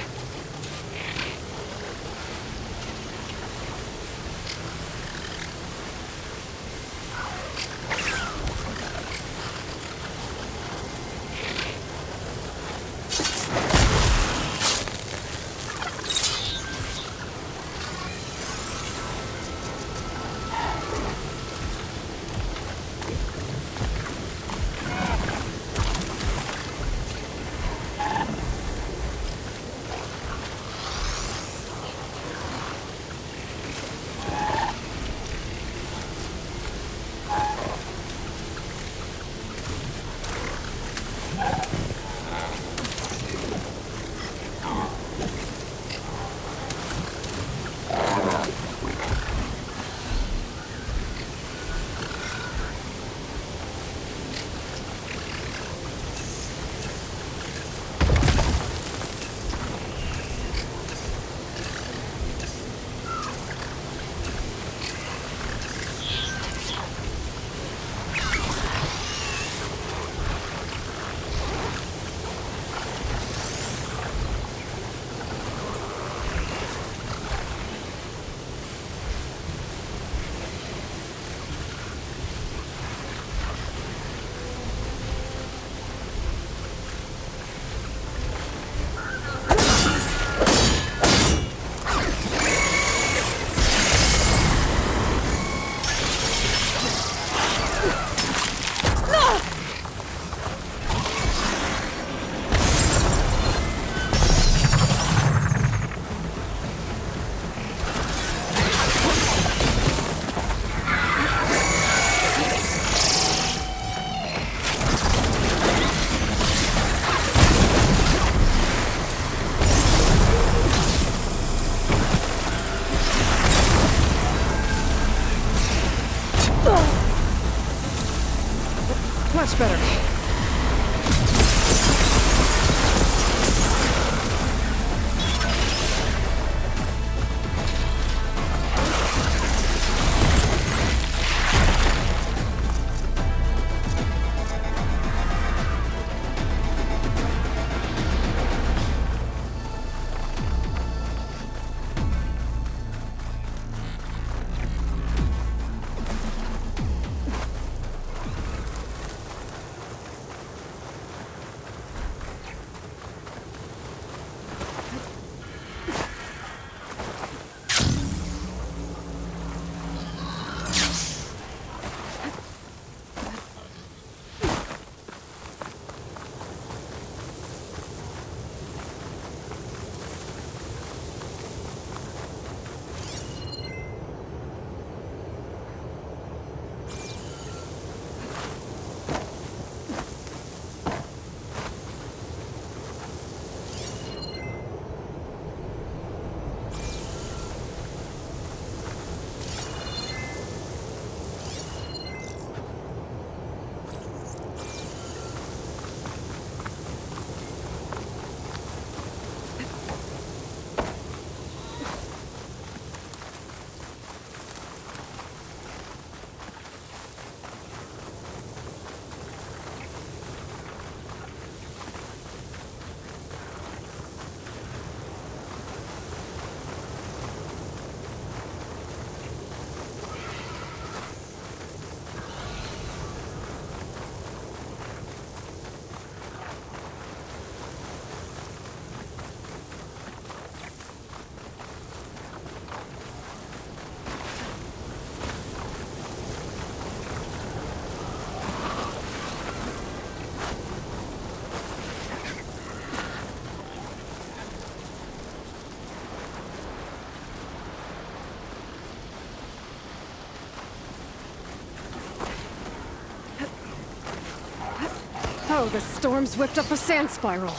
Oh, the storm's whipped up a sand spiral.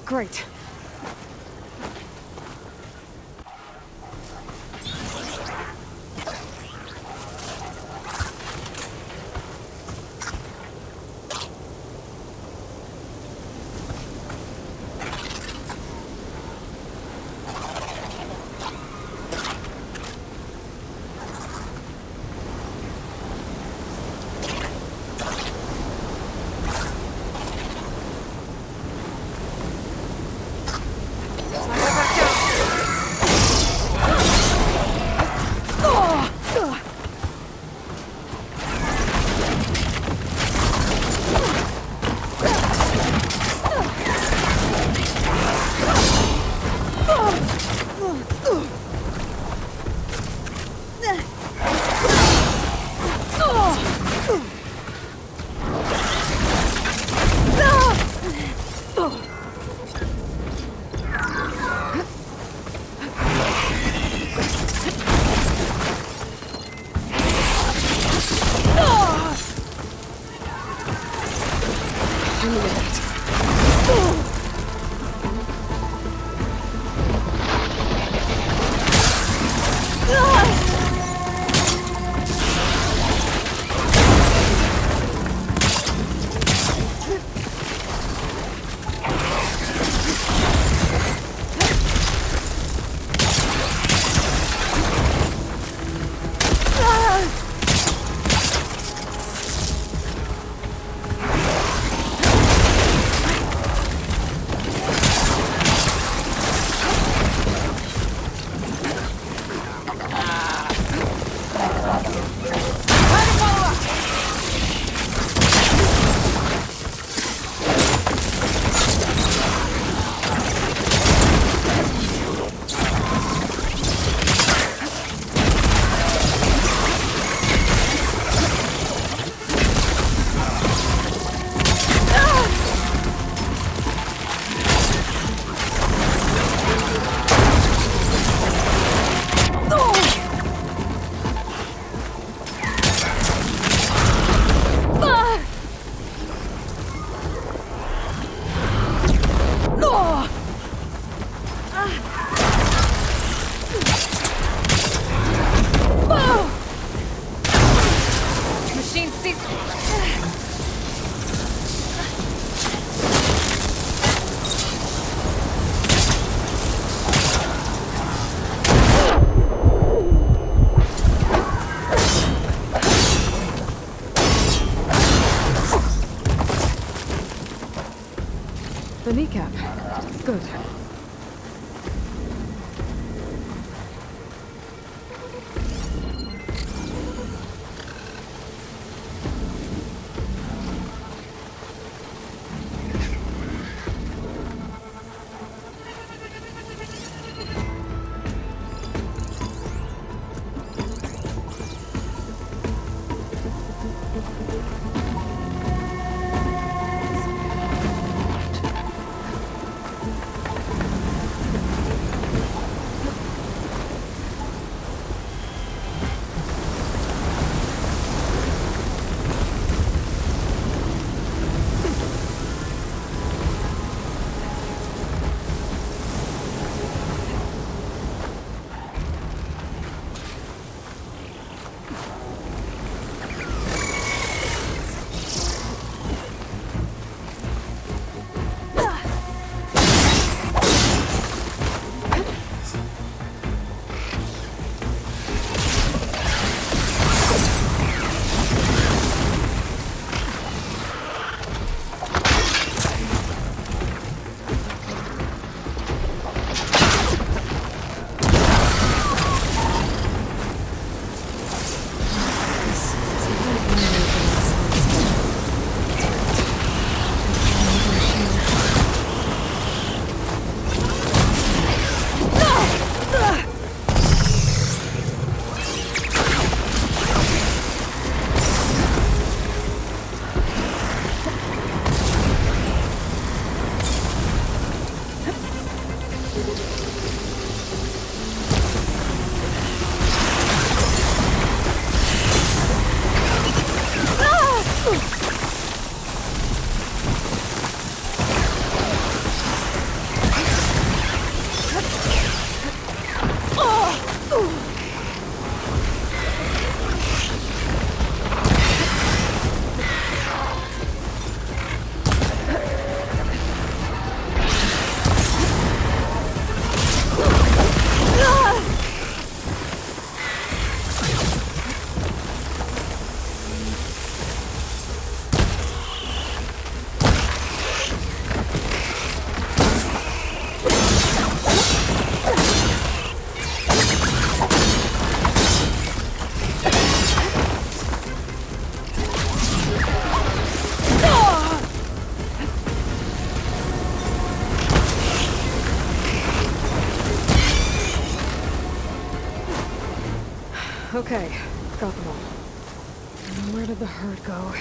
Great. The kneecap. Good. Okay, got them all. And where did the herd go?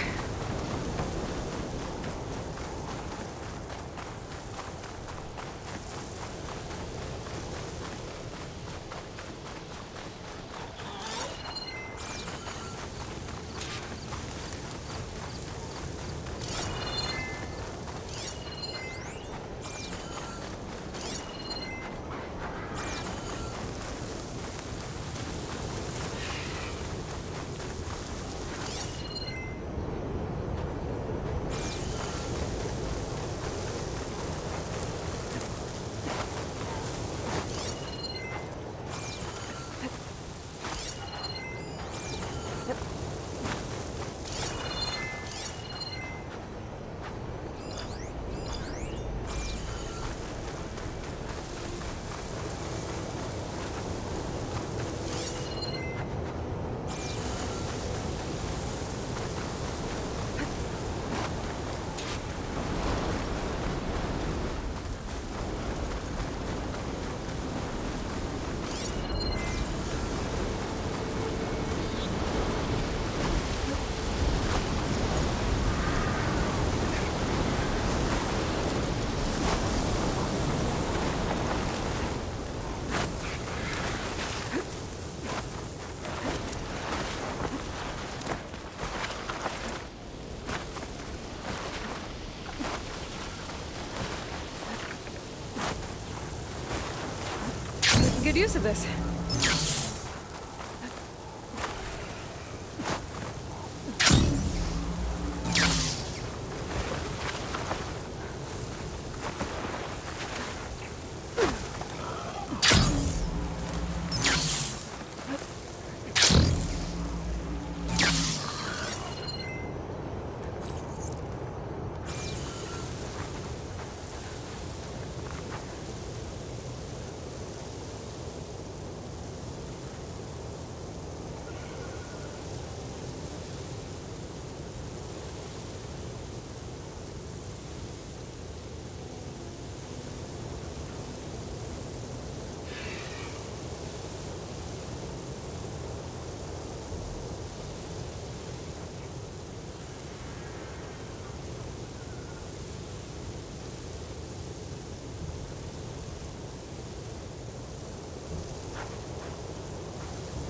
Good use of this.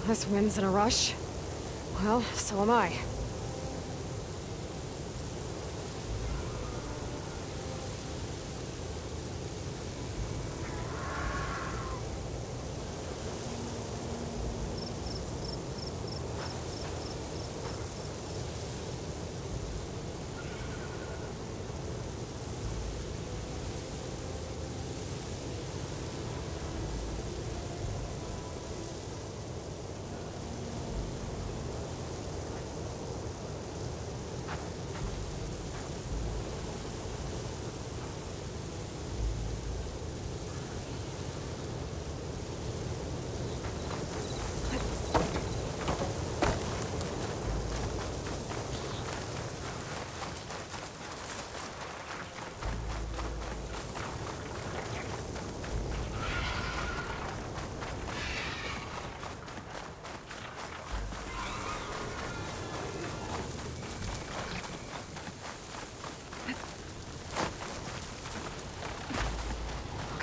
This wind's in a rush. Well, so am I.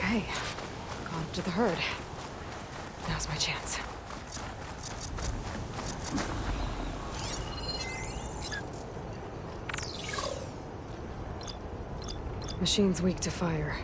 Okay, gone up to the herd. Now's my chance. Machine's weak to fire.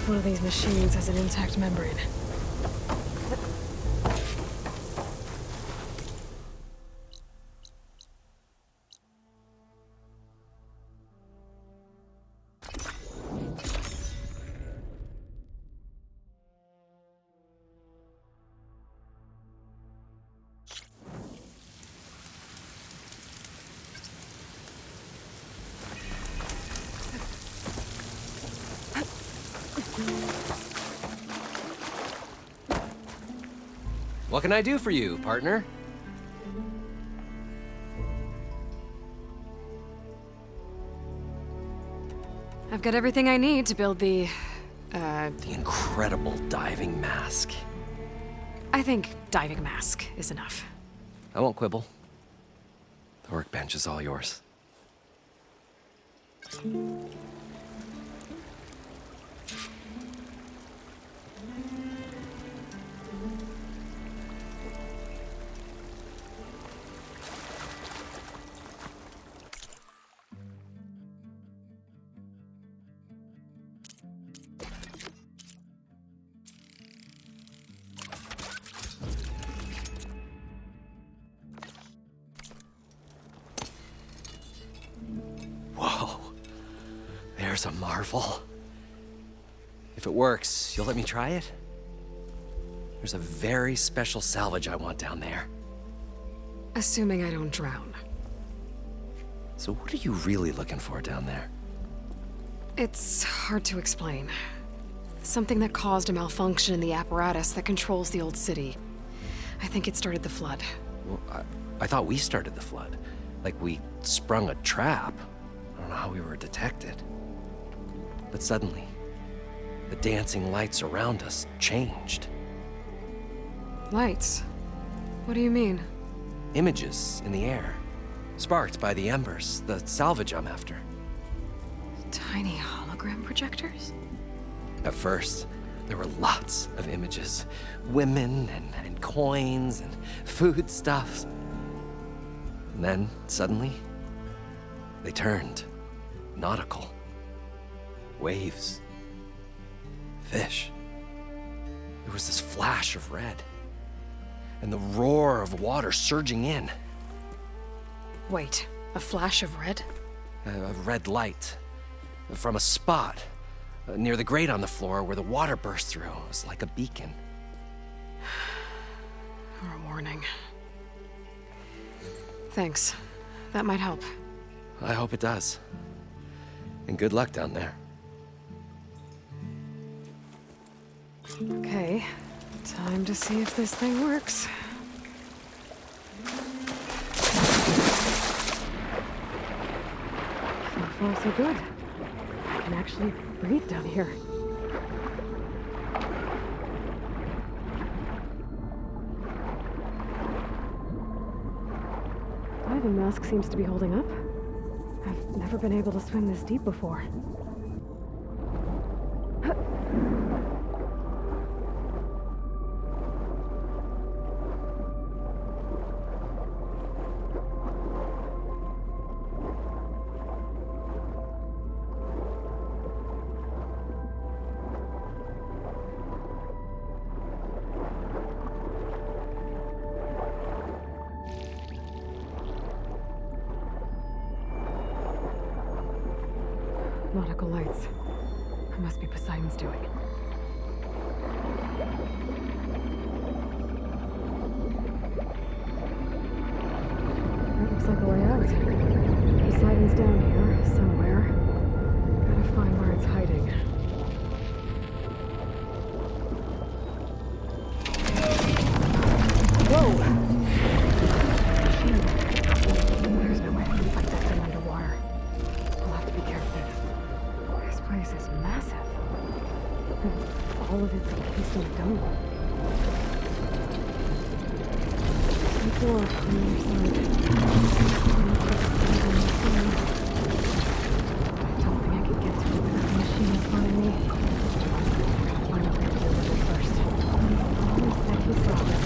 if one of these machines has an intact membrane. What can I do for you, partner? I've got everything I need to build the incredible diving mask. I think diving mask is enough. I won't quibble. The workbench is all yours. Whoa. There's a marvel. If it works, you'll let me try it? There's a very special salvage I want down there. Assuming I don't drown. So what are you really looking for down there? It's hard to explain. Something that caused a malfunction in the apparatus that controls the old city. I think it started the flood. Well, I thought we started the flood. Like we sprung a trap. I don't know how we were detected. But suddenly, the dancing lights around us changed. Lights? What do you mean? Images in the air, sparked by the embers, the salvage I'm after. Tiny hologram projectors? At first, there were lots of images. Women and coins and foodstuffs. And then, suddenly, they turned nautical. Waves. Fish. There was this flash of red. And the roar of water surging in. Wait, a flash of red? A red light. From a spot near the grate on the floor where the water burst through. It was like a beacon. Or a warning. Thanks. That might help. I hope it does. And good luck down there. Okay, time to see if this thing works. So far, so good. I can actually breathe down here. Diving mask seems to be holding up. I've never been able to swim this deep before. Nautical lights. It must be Poseidon's doing. That looks like the way out. Poseidon's down here, somewhere. Gotta find where it's hiding. Whoa! There's no way I can fight that thing underwater. I'll have to be careful. This place is massive. And all of it's encased in a dome. Some door on the other side. I don't think I could get to it without the machine in front of me. I'll find a way to deal with it first. Always said he saw it.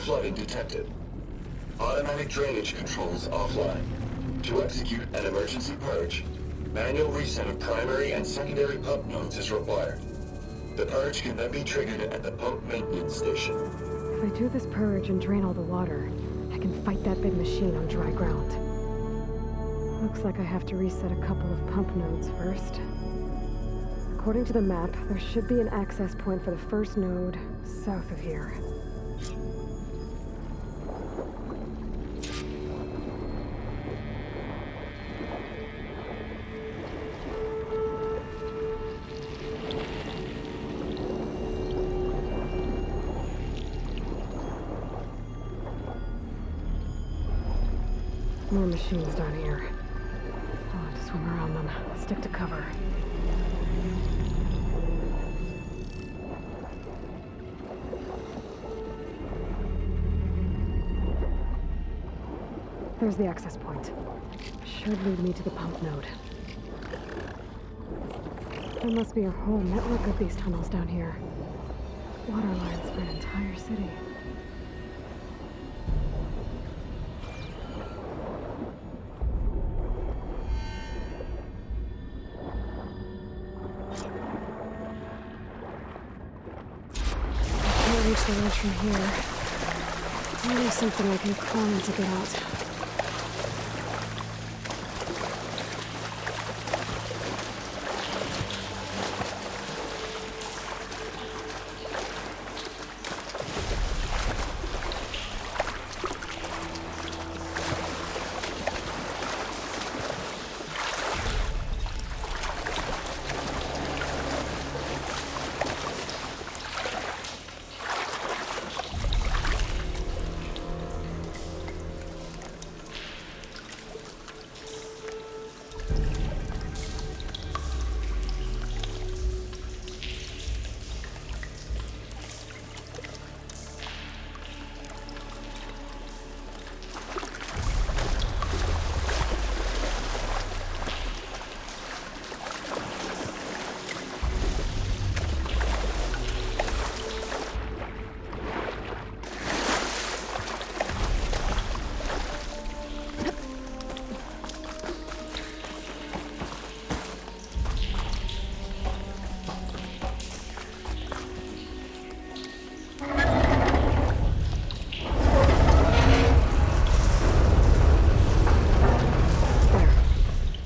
flooding detected. Automatic drainage controls offline. To execute an emergency purge, manual reset of primary and secondary pump nodes is required. The purge can then be triggered at the pump maintenance station. If I do this purge and drain all the water, I can fight that big machine on dry ground. Looks like I have to reset a couple of pump nodes first. According to the map, there should be an access point for the first node south of here. More machines down here. I'll have to swim around them. Stick to cover. There's the access point. Should lead me to the pump node. There must be a whole network of these tunnels down here. Water lines for an entire city. I can't reach the ledge from here. Maybe something I can climb to get out.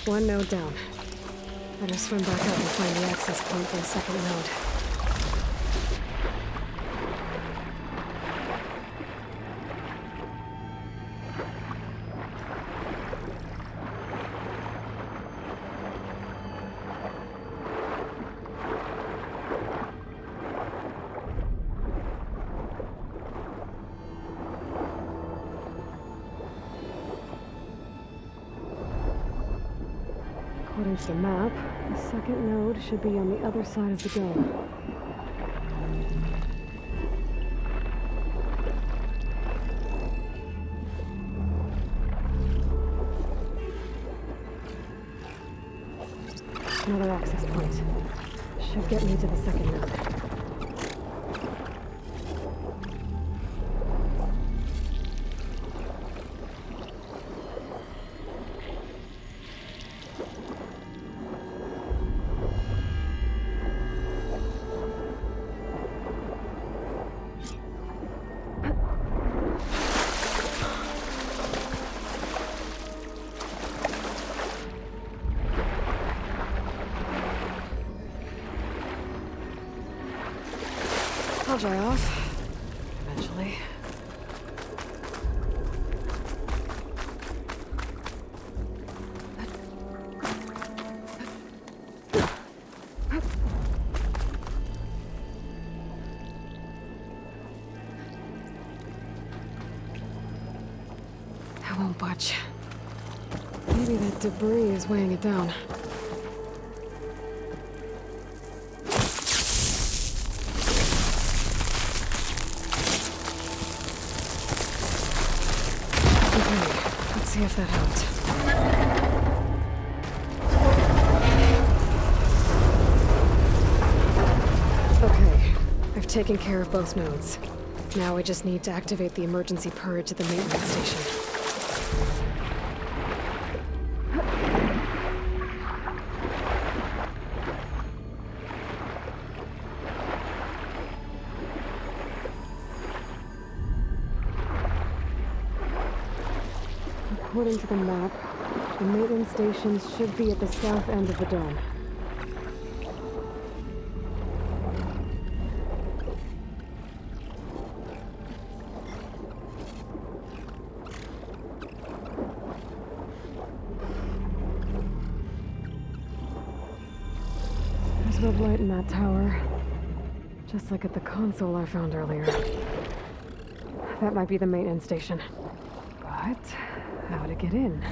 One node down. Better swim back up and find the access point for the second node. According to the map, the second node should be on the other side of the dome. Another access point. Should get me to the second node. I'll dry off. Eventually. I won't budge. Maybe that debris is weighing it down. See if that helped. Okay, I've taken care of both nodes. Now I just need to activate the emergency purge at the maintenance station. According to the map, the maintenance stations should be at the south end of the dome. There's red light in that tower, just like at the console I found earlier. That might be the maintenance station. But how to get in?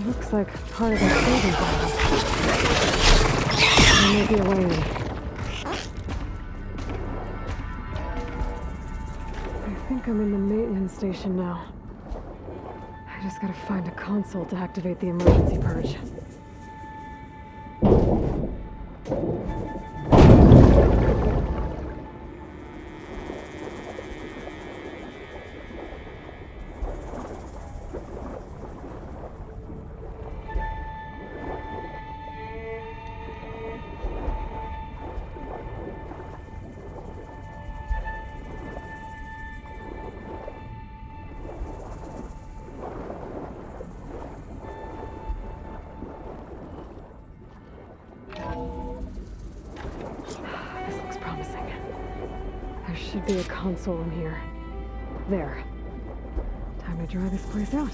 Looks like part of the saving process. There may be a way in. I think I'm in the maintenance station now. I just gotta find a console to activate the emergency purge. This looks promising. There should be a console in here. There. Time to dry this place out.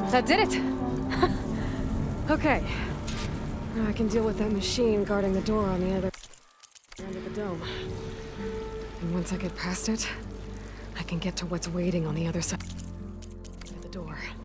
That did it! Okay. Now I can deal with that machine guarding the door on the other end of the dome. And once I get past it, I can get to what's waiting on the other side of the door.